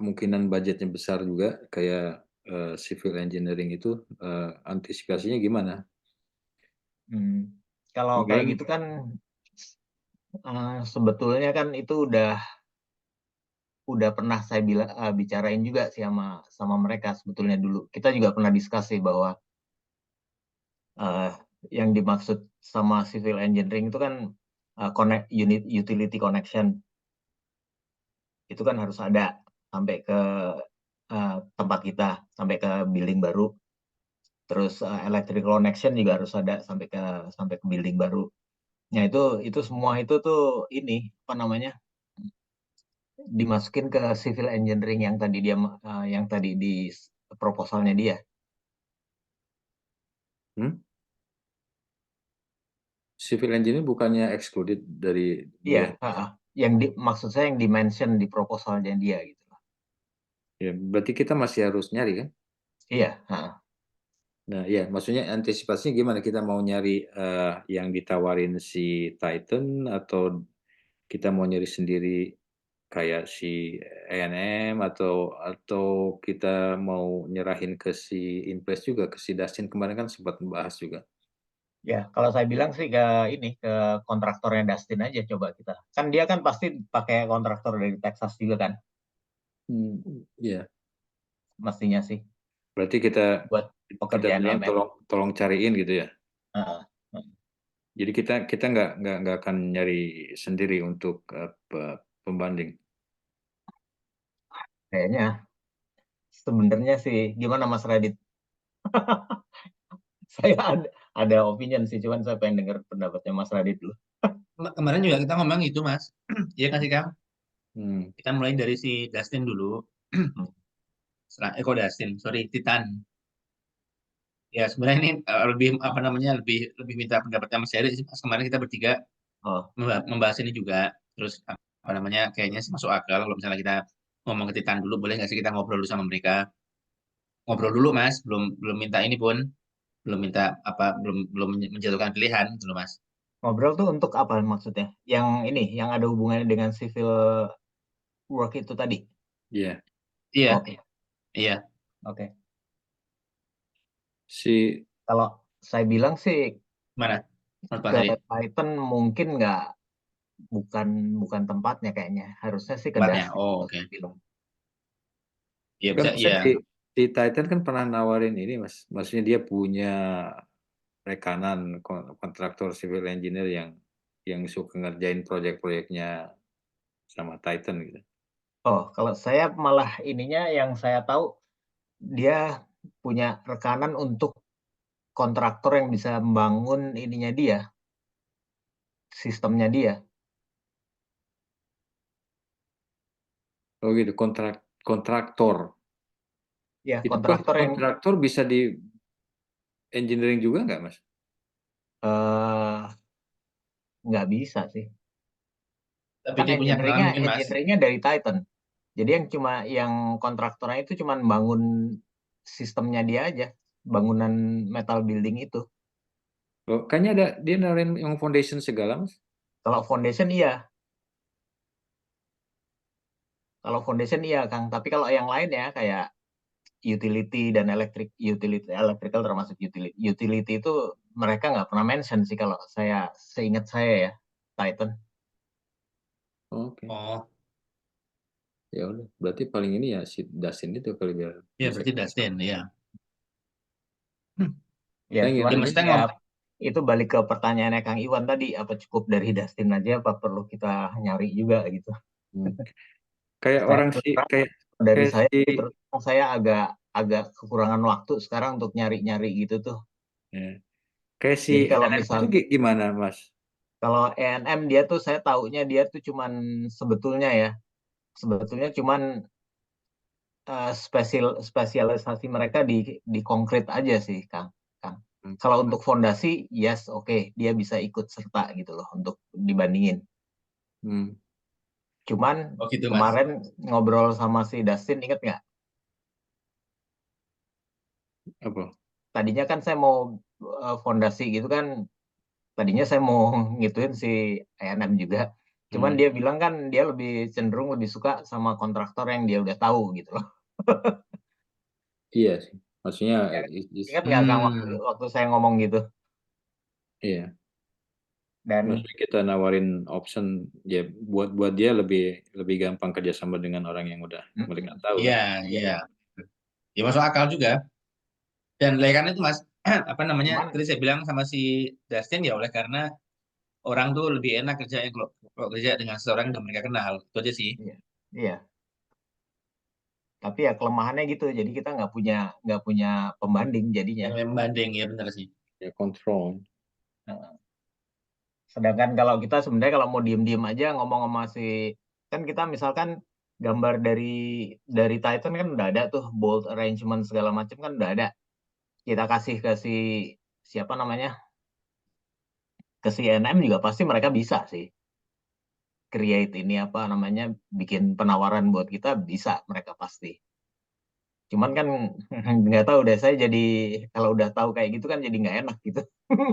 kemungkinan budgetnya besar juga kayak civil engineering itu antisipasinya gimana? Kalau kayak Kemarin gitu kan sebetulnya kan itu udah pernah saya bicarain juga sih sama mereka sebetulnya dulu. Kita juga pernah diskusi bahwa yang dimaksud sama civil engineering itu kan utility connection itu kan harus ada sampai ke tempat kita, sampai ke building baru. Terus electrical connection juga harus ada sampai ke building baru. Nah itu semua itu tuh ini apa namanya dimasukin ke civil engineering yang tadi di proposalnya dia. civil engineering bukannya excluded dari Iya, dia? maksud saya yang dimention di proposalnya dia gitu. Ya, berarti kita masih harus nyari kan? Iya, Nah, ya, maksudnya antisipasinya gimana? Kita mau nyari yang ditawarin si Titan atau kita mau nyari sendiri kayak si A&M atau kita mau nyerahin ke si Impress juga, ke si Dustin kemarin kan sempat membahas juga. ya kalau saya bilang sih ke kontraktornya Dustin aja coba kita. Kan dia kan pasti pakai kontraktor dari Texas juga kan, Iya. mestinya sih Berarti kita buat pekerjaan bilang MM. tolong cariin gitu ya. Heeh. Jadi kita nggak akan nyari sendiri untuk pembanding. Kayaknya sebenarnya sih gimana Mas Radit? Saya ada opinion sih, cuman saya pengen dengar pendapatnya Mas Radit dulu. Kemarin juga kita ngomong itu Mas. Iya kasih Kang. Hmm. Kita mulai dari si Dustin dulu. Kok Dustin, sorry, Titan. Ya sebenarnya ini lebih apa namanya lebih minta pendapatnya Mas Heri sih. Pas kemarin kita bertiga Oh, membahas ini juga. Terus apa namanya kayaknya sih masuk akal kalau misalnya kita ngomong ke Titan dulu, boleh nggak sih kita ngobrol dulu sama mereka? Ngobrol dulu Mas, belum belum minta ini pun, belum minta apa, belum belum menjatuhkan pilihan gitu Mas. ngobrol tuh untuk apa maksudnya? Yang ini, yang ada hubungannya dengan civil work itu tadi? Iya. Iya, Oke, iya. oke. Si Kalau saya bilang sih Mana? Menurut Pak ke Heri? Python mungkin bukan bukan tempatnya kayaknya. Harusnya sih ke Tempatnya. Dustin Oh, kalau oke. saya bilang. Iya kan bisa, iya. si Titan kan pernah nawarin ini Mas. Maksudnya dia punya rekanan kontraktor civil engineer yang suka ngerjain proyek-proyeknya sama Titan gitu. Oh, kalau saya malah ininya yang saya tahu dia punya rekanan untuk kontraktor yang bisa membangun ininya dia, sistemnya dia. Oh gitu, kontraktor. Ya, Itu kontraktor yang kontraktor bisa di engineering juga nggak Mas? eh nggak bisa sih. Tapi Kan dia punya pengalaman mungkin, Mas. engineeringnya dari Titan. Jadi yang kontraktornya itu cuma bangun sistemnya dia aja, bangunan metal building itu. Oh, kayaknya ada dia nawarin yang foundation segala, Mas. Kalau foundation iya. Kalau foundation iya, Kang. Tapi kalau yang lain ya kayak utility dan electrical termasuk utility. Utility itu mereka nggak pernah mention sih kalau seingat saya ya, Titan. Oke. Oh, Ya udah, berarti paling ini ya si Dustin itu kali biar ya bisa. berarti Dustin, ya. Ya, Saya cuman Ya, ngira maksudnya ya itu balik ke pertanyaannya Kang Iwan tadi, apa cukup dari Dustin aja apa perlu kita nyari juga gitu. hmm, kayak Saya orang terus si terang, kayak dari kayak saya si sih, terus terang saya agak agak kekurangan waktu sekarang untuk nyari-nyari gitu tuh. ya, kayak si Jadi kalau NM misal itu gimana, Mas? kalau ENM dia tuh saya taunya dia tuh cuman sebetulnya ya, sebetulnya cuman spesialisasi mereka di konkret aja sih, Kang. Kang. Hmm. Kalau untuk fondasi, yes, oke, dia bisa ikut serta gitu loh untuk dibandingin. Hmm. Cuman oh gitu, Mas. kemarin ngobrol sama si Dustin, inget nggak? Apa? Tadinya kan saya mau fondasi gitu kan, tadinya saya mau ngituin si ENM juga. Cuman Hmm. dia bilang kan dia lebih cenderung lebih suka sama kontraktor yang dia udah tahu gitu loh. Iya sih. Maksudnya Ya kan? Ingat nggak Kang waktu saya ngomong gitu? iya. Dan Maksudnya kita nawarin option ya buat dia lebih lebih gampang kerjasama dengan orang yang udah mereka tahu Iya, kan. iya. Ya masuk akal juga. Dan oleh karena itu, Mas, apa namanya? cuman Tadi saya bilang sama si Dustin ya oleh karena orang tuh lebih enak kerjanya kalau kerja dengan seseorang yang mereka kenal. Itu aja sih. iya, iya. Tapi ya kelemahannya gitu. Jadi kita nggak punya pembanding jadinya. Yang membanding ya benar sih. Ya kontrol. Nah, sedangkan kalau kita sebenarnya kalau mau diem-diem aja ngomong sama si kan kita misalkan gambar dari Titan kan udah ada tuh bold arrangement segala macam kan udah ada. Kita kasih ke siapa namanya ke si NM juga pasti mereka bisa sih create ini apa namanya bikin penawaran buat kita bisa mereka pasti. Cuman kan nggak tahu deh saya jadi kalau udah tahu kayak gitu kan jadi nggak enak gitu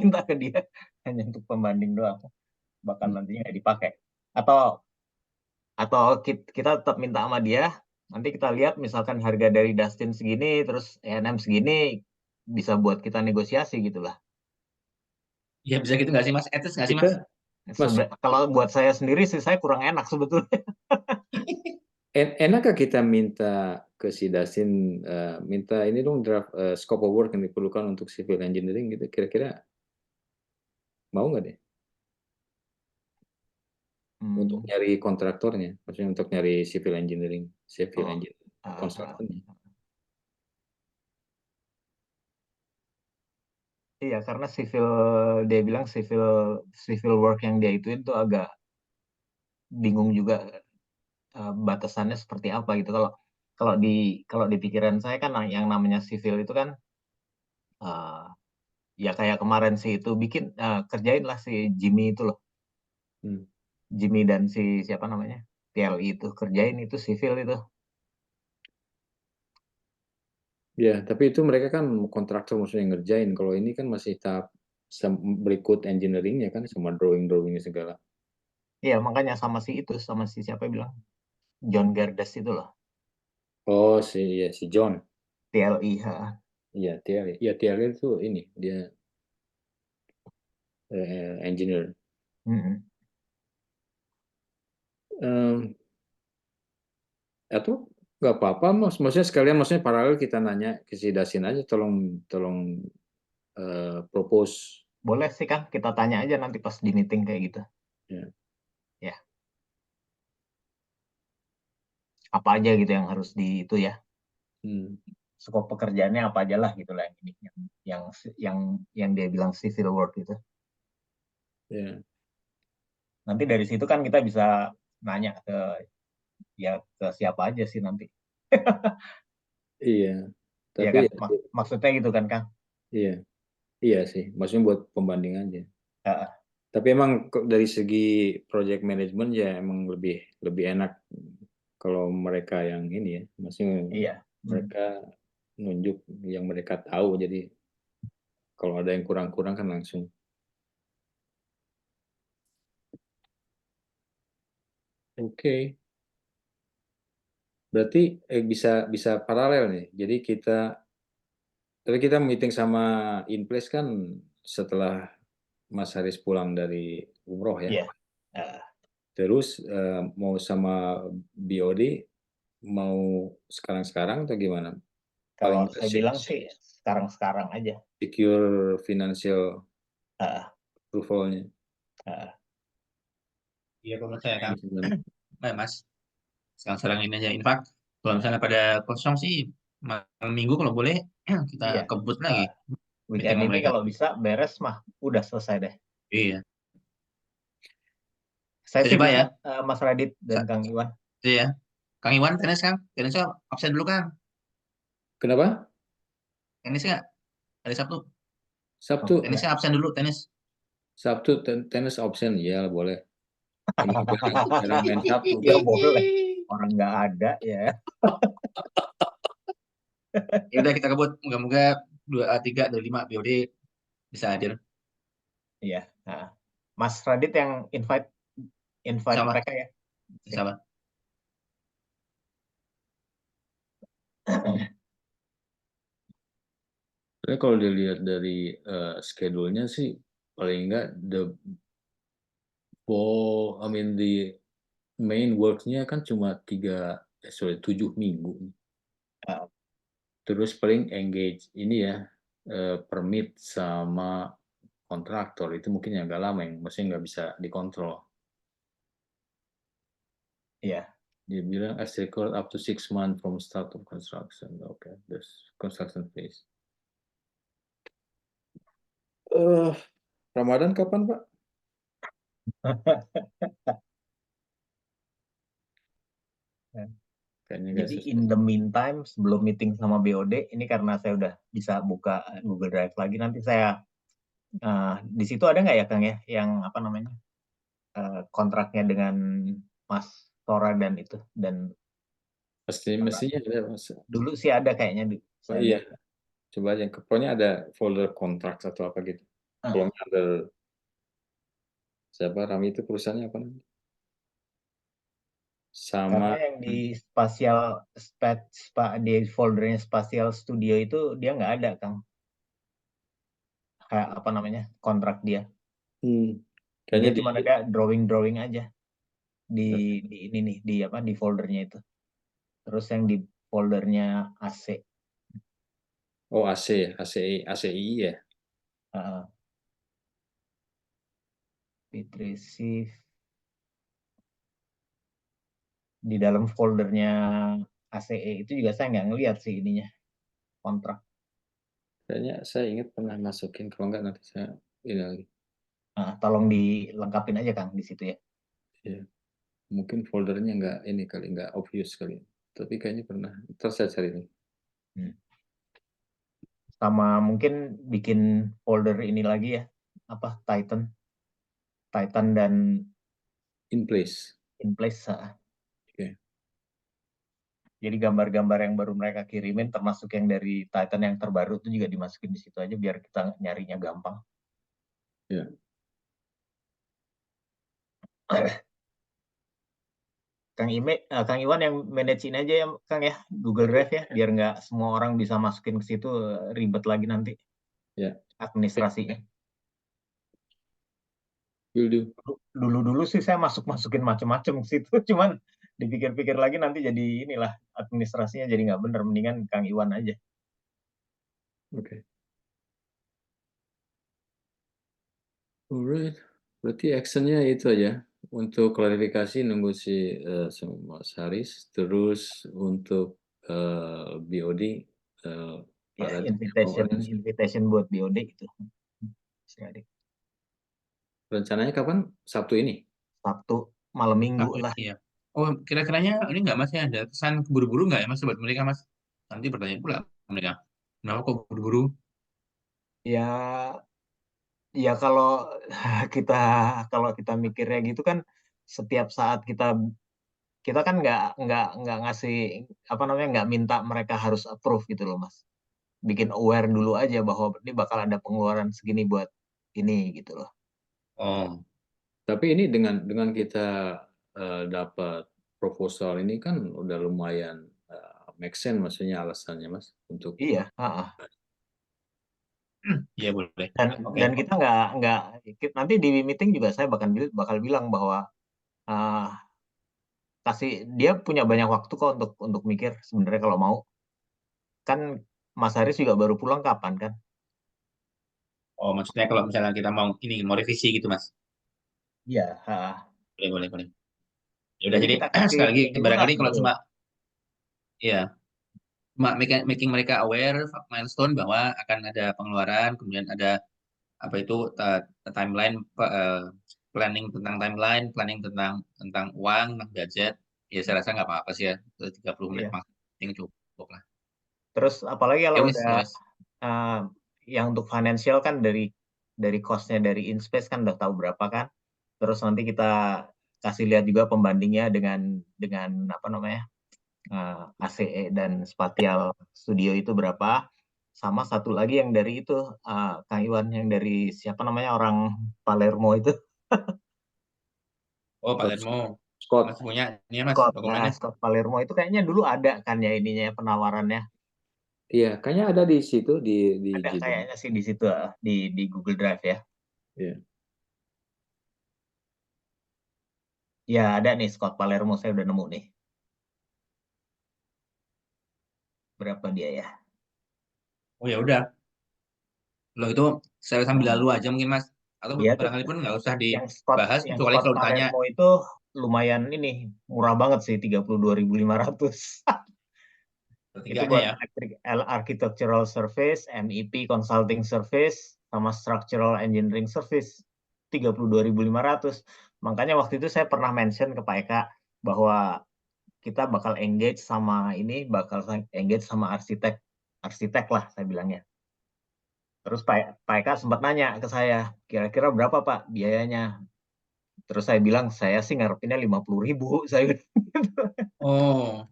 minta ke dia hanya untuk pembanding doang bakal Hmm. nantinya nggak dipakai atau kita tetap minta sama dia nanti kita lihat misalkan harga dari Dustin segini terus ENM segini bisa buat kita negosiasi gitulah. Ya bisa gitu nggak sih, Mas? Etis nggak sih, Mas? Kita Mas, Kalau buat saya sendiri sih saya kurang enak sebetulnya. enakkah kita minta ke si Dustin minta ini dong draft scope of work yang diperlukan untuk civil engineering gitu kira-kira mau nggak deh untuk nyari kontraktornya maksudnya untuk nyari civil engineering Oh, konstruktornya. iya karena dia bilang civil work yang dia ituin tuh agak bingung juga batasannya seperti apa gitu. Kalau kalau di pikiran saya kan yang namanya civil itu kan eh, ya kayak kemarin sih itu kerjain lah si Jimmy itu loh. Hmm. Jimmy dan si siapa namanya? TLI itu kerjain itu civil itu. Ya, tapi itu mereka kan kontraktor maksudnya ngerjain. Kalau ini kan masih tahap berikut engineeringnya kan sama drawing segala. Iya makanya sama si siapa bilang John Gardas itu loh Oh, si John. TLI. Iya, TLE. Iya, TLE itu ini dia engineer. Mm-mm. Em, atau nggak apa-apa mas, maksudnya sekalian maksudnya paralel kita nanya ke si Dasin aja, tolong tolong propose. Boleh sih kan kita tanya aja nanti pas di meeting kayak gitu. Ya. Ya, apa aja gitu yang harus di itu ya. Hmm. Skop pekerjaannya apa aja lah gitu lah ini yang yang yang dia bilang civil work itu. Ya. Nanti dari situ kan kita bisa nanya ke siapa aja sih nanti. Iya, Iya tapi kan? ya, Maksudnya gitu kan, Kang? iya, iya sih, maksudnya buat pembanding aja. Heeh. Tapi emang dari segi project management ya emang lebih enak kalau mereka yang ini ya, maksudnya Iya. mereka nunjuk yang mereka tahu, jadi kalau ada yang kurang-kurang kan langsung. Oke. Berarti bisa paralel nih. Jadi tapi kita meeting sama Inplace kan setelah Mas Haris pulang dari umroh ya. Iya. Eh, Terus mau sama BOD mau sekarang-sekarang atau gimana? kalau Paling saya bilang sih sekarang-sekarang aja. secure financial Eh, approval-nya. eh, Iya, kalau menurut saya Kang. Gimana? Mas, sekarang ini aja. In fact, kalau misalnya pada kosong sih, malam minggu kalau boleh kita iya. kebut lagi meeting Weekend sama ini mereka. kalau bisa beres mah udah selesai deh. Iya. Saya Jadi sih Pak ya, bisa, Mas Radit dan Kang Iwan. iya. Kang Iwan tenis Kang, tenisnya absen dulu Kang. Kenapa? Tenisnya hari Sabtu, Sabtu, Oke. tenisnya absen dulu tenis. Sabtu tenis option, ya boleh. Emang jarang main Sabtu. Ya boleh. Orang nggak ada ya. Ya udah kita kebut, moga-moga 2A3 dari 5 BOD bisa hadir. Iya. Nah, Mas Radit yang invite Sama, mereka ya. sama. Tapi kalau dilihat dari schedule-nya sih paling enggak the main work-nya kan cuma 7 minggu. Ah. Terus paling engage ini ya permit sama kontraktor itu mungkin yang agak lama, yang maksudnya nggak bisa dikontrol. Iya. Dia bilang as record up to 6 months from start of construction. Okay, this construction phase. Ramadan kapan, Pak? Kayaknya nggak Jadi sesuai. in the meantime sebelum meeting sama BOD ini karena saya udah bisa buka Google Drive lagi, nanti saya di situ ada nggak ya Kang ya yang apa namanya kontraknya dengan Mas Tora dan itu, dan Mestinya ada, Mas. dulu sih ada kayaknya Oh saya iya, lihat. coba aja. Pokoknya ada folder kontrak atau apa gitu. Kalau nggak ada siapa Rami itu perusahaannya apa namanya? Karena Sama yang di di foldernya Spatial Studio itu dia nggak ada Kang, kayak apa namanya kontrak dia. kayaknya Dia cuma ada drawing aja di ini nih di apa di foldernya itu. Terus yang di foldernya AC. ACI ya. Bit receive di dalam foldernya ACE itu juga saya nggak ngelihat sih ininya kontrak. Kayaknya saya ingat pernah masukin, kalau nggak nanti saya ini lagi. Tolong dilengkapin aja Kang di situ ya. Ya, mungkin foldernya nggak ini kali, nggak obvious kali. Tapi kayaknya pernah. Terus saya cari nih. Sama mungkin bikin folder ini lagi ya, apa Titan dan In place. Inplace. Oke. Jadi gambar-gambar yang baru mereka kirimin termasuk yang dari Titan yang terbaru itu juga dimasukin di situ aja biar kita nyarinya gampang. Ya. Kang Iwan yang manajein aja ya Kang ya Google Drive ya, biar nggak semua orang bisa masukin ke situ, ribet lagi nanti Ya. administrasinya. Will do. Dulu sih saya masukin macam-macam ke situ, cuman dipikir-pikir lagi nanti jadi inilah administrasinya jadi nggak bener, mendingan Kang Iwan aja. Oke. Alright. Berarti actionnya itu aja. Untuk klarifikasi nunggu si Mas Haris. Terus untuk BOD Ya, Pak invitation buat BOD itu. rencananya kapan? Sabtu ini? Sabtu malam minggu lah. Iya. Oh, kira-kiranya ini nggak Mas ya, ada kesan keburu-buru nggak ya Mas buat mereka Mas? Nanti bertanya pula mereka, kenapa kok buru-buru? Ya Ya kita kalau kita mikirnya gitu kan setiap saat kita kan nggak ngasih apa namanya nggak minta mereka harus approve gitu loh Mas. Bikin aware dulu aja bahwa ini bakal ada pengeluaran segini buat ini gitu loh. Oh, Tapi ini dengan kita dapat proposal ini kan udah lumayan make sense maksudnya alasannya Mas untuk Iya, heeh. iya boleh. Oke. Dan kita nggak nanti di meeting juga saya bakal bilang bahwa eh, dia punya banyak waktu kok untuk mikir sebenarnya kalau mau. Kan Mas Haris juga baru pulang kapan kan? Oh, maksudnya kalau misalnya kita mau revisi gitu, Mas. Iya, heeh. Boleh, boleh, boleh. Ya udah Jadi jadi kita kasih sekali lagi lunas barangkali kalau gitu. cuma ya making mereka aware milestone bahwa akan ada pengeluaran, kemudian ada apa itu timeline planning tentang timeline, planning tentang tentang uang, tentang budget. Ya saya rasa nggak apa-apa sih ya. 30 menit Iya. maksimal cukup lah. Terus apalagi Ya kalau wis, udah ya wis. eh, yang untuk financial kan dari cost-nya dari InSpace kan udah tahu berapa kan. Terus nanti kita kasih lihat juga pembandingnya dengan apa namanya ACE dan Spatial Studio itu berapa. Sama satu lagi yang dari itu Kang Iwan yang dari siapa namanya orang Palermo itu Oh, Pak Scott. Lermo. Scott. Mas punya ini ya, Mas, Scott. Nah, dokumennya. Scott Palermo itu kayaknya dulu ada kan ya ininya penawarannya. Iya, kayaknya ada di situ di Ada Jidin. kayaknya sih di situ di Google Drive ya. Iya. Ya ada nih Scott Palermo saya udah nemu nih. Berapa dia ya? Oh ya udah. Lo itu saya sambil lalu aja mungkin Mas. Atau Dia tuh barangkali pun nggak usah yang Scott dibahas, yang kecuali Scott kalau ditanya. Palermo itu lumayan ini murah banget sih 32.500. Itu Pertiganya buat ya. electric architectural service, MEP consulting service, sama structural engineering service. 32.500. Makanya waktu itu saya pernah mention ke Pak Eka bahwa kita bakal bakal engage sama arsitek lah saya bilangnya. Terus Pak Eka sempat nanya ke saya, kira-kira berapa Pak biayanya? Terus saya bilang, saya sih ngarepinnya 50.000. Saya bilang gitu. Oh,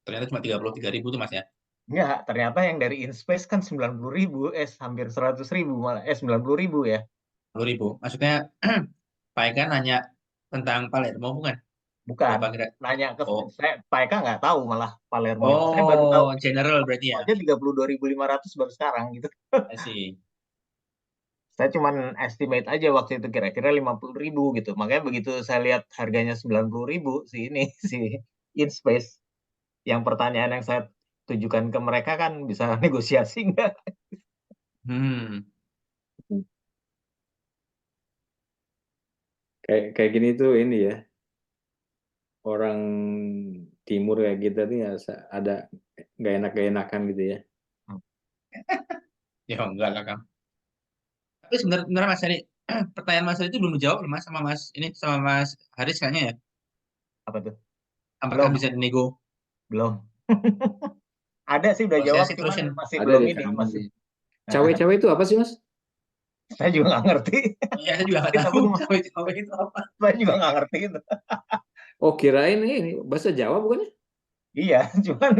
ternyata cuma 33.000 tuh Mas ya. Enggak, ternyata yang dari InSpace kan 90.000, hampir 100.000 malah, 90.000 ya. 10.000. Maksudnya Pak Eka nanya tentang Palermo bukan? Bukan, Berapa kira? nanya ke Oh, Pak Eka nggak tahu malah Palermo itu. Saya baru tahu oh, general berarti ya. aja 32.500 baru sekarang gitu. I see. Saya cuman estimate aja waktu itu kira-kira 50.000 gitu. Makanya begitu saya lihat harganya 90.000 si ini si InSpace. Yang pertanyaan yang saya tujukan ke mereka kan bisa negosiasi nggak? Hmm. Kayak gini tuh ini ya. Orang timur kayak kita tuh ya ada nggak enakan gitu ya. Ya enggak lah Kang. Tapi sebenarnya Mas Heri, pertanyaan Mas Heri itu belum dijawab loh, Mas sama Mas Haris kayaknya ya. Apa tuh? Apakah Belum, bisa dinego? belum. Ada sih udah Kalau saya jawab, sih cuman terusin. masih Ada belum di ini, kanan masih. nih. Cawe-cawe itu apa sih Mas? Saya juga nggak ngerti. Iya, saya juga nggak Tapi tahu cawe-cawe itu apa. saya juga nggak ngerti itu. Oh kirain ini bahasa Jawa bukannya? Iya, cuman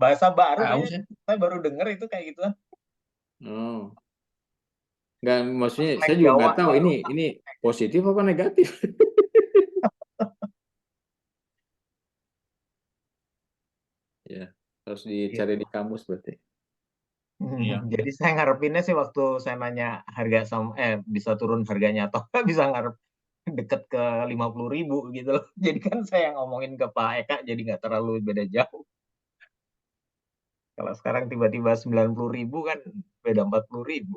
bahasa baru Tahu kayaknya. sih. Saya baru denger itu kayak gitu. Oh, nggak maksudnya saya Slang juga Jawa nggak tahu baru. ini positif apa negatif. Ya, harus dicari Gitu. di kamus berarti. Iya. Jadi saya ngarepinnya sih waktu saya nanya harga bisa turun harganya atau nggak bisa ngarep deket ke 50.000 gitu loh. Jadi kan saya ngomongin ke Pak Eka jadi nggak terlalu beda jauh. Kalau sekarang tiba-tiba 90.000 kan beda 40.000.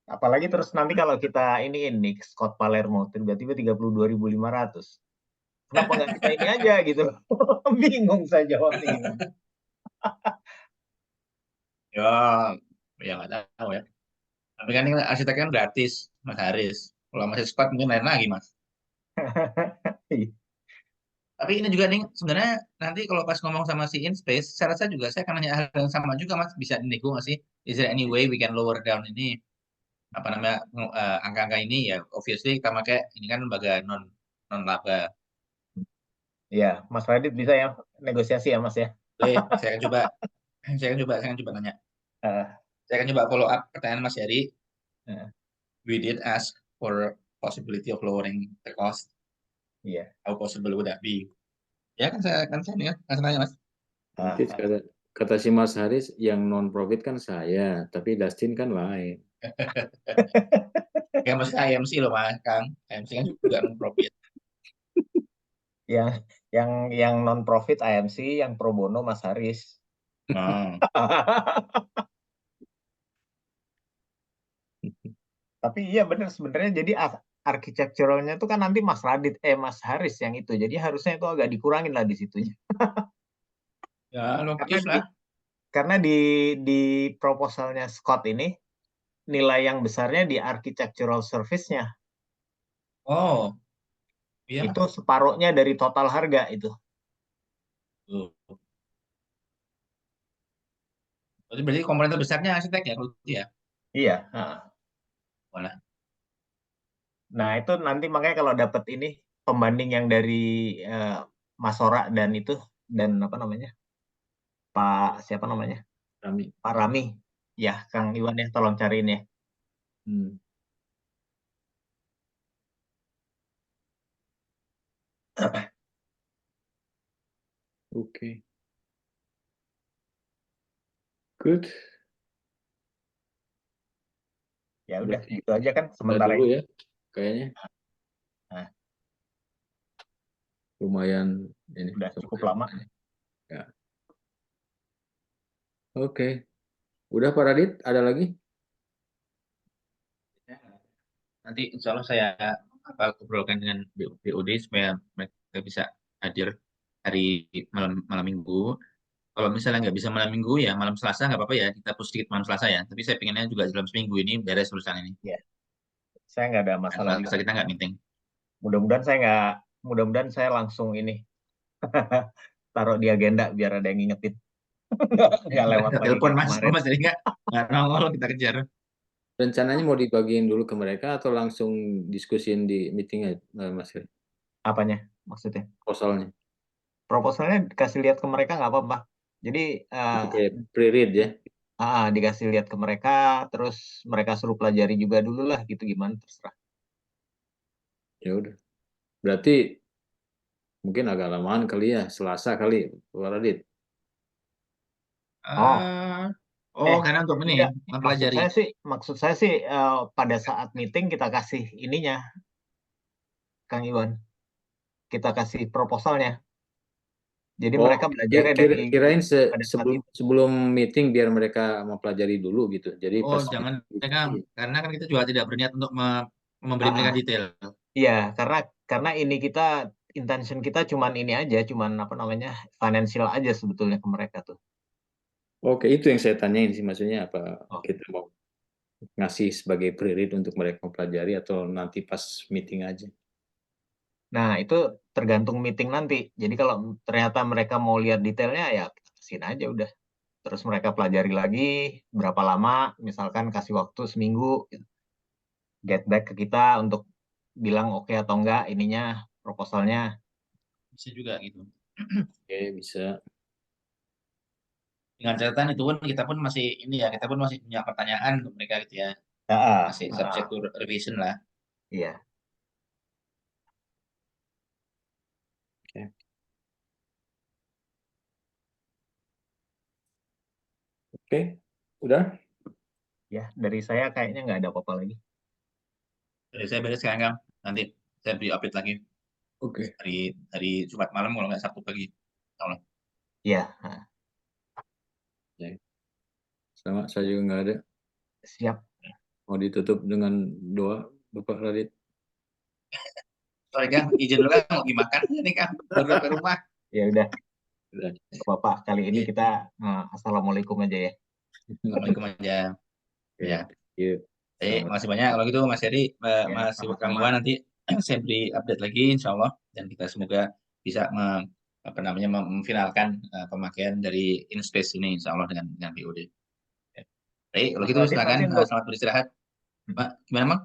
Apalagi terus nanti kalau kita ini Scott Palermo tiba-tiba 32.500. Kenapa nggak kita ini aja gitu loh. Bingung saya jawabnya gimana. Ya, ya nggak tahu ya. Tapi kan ini arsitek kan gratis, Mas Haris. Kalau masih squad mungkin lain lagi, Mas. Tapi ini juga nih sebenarnya nanti kalau pas ngomong sama si InSpace, saya rasa juga saya akan nanya hal yang sama juga Mas, bisa dinego nggak sih? Is there any way we can lower down ini apa namanya angka-angka ini ya? Obviously kita pakai ini kan lembaga non laba. Iya, Mas Radit bisa ya negosiasi ya Mas ya. Boleh, saya akan coba, saya akan coba nanya. Eh, Saya akan coba follow up pertanyaan Mas Heri. eh, We did ask for possibility of lowering the cost. Iya. How possible would that be? Ya kan saya ini kan, akan tanya Mas. Nanti kata si Mas Haris yang non profit kan saya, tapi Dustin kan lain. Ya Mas IMC loh Mas Kang, IMC kan juga non profit. Yang non profit IMC, yang pro bono Mas Haris. Nah, Tapi iya benar sebenarnya, jadi architecturalnya itu kan nanti Mas Radit Mas Haris yang itu. Jadi harusnya itu agak dikurangin lah di situnya. ya logis Karena lah. karena di proposalnya Scott ini nilai yang besarnya di architectural service-nya. Oh, iya. Itu separuhnya dari total harga itu. Tuh. Berarti komponen terbesarnya arsitek ya, kalau gitu ya. Iya. Boleh. Nah itu nanti makanya kalau dapat ini pembanding yang dari Mas Sora dan itu dan apa namanya siapa namanya Rami. Pak Rami, ya Kang Iwan ya, tolong cariin ya. Oke. Good. Ya udah Berarti gitu aja kan Udah sementara dulu ini. ya, kayaknya. Nah. Lumayan ini. Udah cukup lama. Ya. Oke. Udah Pak Radit, ada lagi? Nanti insya Allah saya ngobrolkan dengan BOD supaya mereka bisa hadir hari malam minggu. Kalau misalnya nggak bisa malam minggu ya malam Selasa nggak apa-apa ya, kita push sedikit malam Selasa ya. Tapi saya pengennya juga dalam seminggu ini beres urusan ini. Ya, saya nggak ada Dan masalah. Selasa kita nggak meeting. Mudah-mudahan saya langsung ini taruh di agenda biar ada yang ngingetin. Nggak lewat lagi Telepon kayak Mas, kemarin. Mas jadi nggak nongol kita kejar. Rencananya mau dibagiin dulu ke mereka atau langsung diskusin di meeting aja, Mas Heri? Apanya maksudnya? Proposalnya Dikasih lihat ke mereka nggak apa-apa. Jadi kayak pre-read ya. dikasih lihat ke mereka, terus mereka suruh pelajari juga dulu lah, gitu gimana terserah. Ya udah. Berarti mungkin agak lamaan kali ya, Selasa kali, Pak Radit. Karena untuk ini Tidak. mempelajari. Maksud saya sih pada saat meeting kita kasih ininya, Kang Iwan. Kita kasih proposalnya. Jadi mereka belajarnya dari kirain pada saat itu. sebelum meeting biar mereka mempelajari dulu gitu. Jadi pas Jangan, karena kan kita juga tidak berniat untuk memberi mereka detail. Iya, karena ini intention kita cuman ini aja, cuman apa namanya financial aja sebetulnya ke mereka tuh. Oke, itu yang saya tanyain sih, maksudnya apa kita mau ngasih sebagai pre-read untuk mereka mempelajari atau nanti pas meeting aja. Nah, itu tergantung meeting nanti. Jadi kalau ternyata mereka mau lihat detailnya ya kita kasihin aja udah. Terus mereka pelajari lagi berapa lama, misalkan kasih waktu seminggu, gitu. Get back ke kita untuk bilang oke atau enggak ininya proposalnya. Bisa juga gitu. Oke, bisa. Dengan catatan itu pun kita pun masih punya pertanyaan untuk mereka gitu ya. Masih subject to revision lah. Iya. Oke, udah? Ya, dari saya kayaknya nggak ada apa-apa lagi. Jadi saya beres sekarang, Kang. Nanti saya beri update lagi. Oke. Hari Jumat malam kalau nggak Sabtu pagi. Iya. Sama, saya juga nggak ada. Siap. Mau ditutup dengan doa, Bapak Radit? Sorry, Kang. Izin dulu, Kang. Lagi makan ini, Kang. Baru ke rumah. Ya udah. Bapak, kali ini kita assalamualaikum aja ya. Assalamualaikum aja. Ya. Makasih banyak. Kalau gitu Mas Heri, Mas Kang Iwan nanti saya beri update lagi insya Allah. Dan kita semoga bisa memfinalkan pemakaian dari InSpace ini, insya Allah dengan BOD. Baik, kalau Mas gitu Radit, silakan, nanti untuk selamat beristirahat. Pak, gimana, Bang?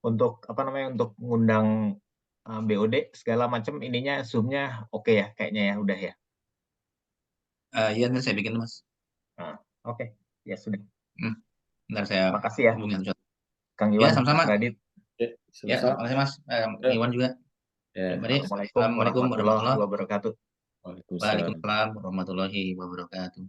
untuk untuk ngundang BOD segala macam ininya Zoom-nya oke ya kayaknya ya udah ya. Iya, nanti saya bikin, Mas. Oke, ya sudah. Bentar saya Makasih ya hubungi satu. Kang Ya, Iwan, sama-sama. Mas Radit. Ya, Ya, sama-sama. terima kasih, Mas. Ya. Iwan juga. Ya. Mari. Assalamualaikum Assalamualaikum warahmatullahi wabarakatuh. Waalaikumsalam. Waalaikumsalam warahmatullahi wabarakatuh.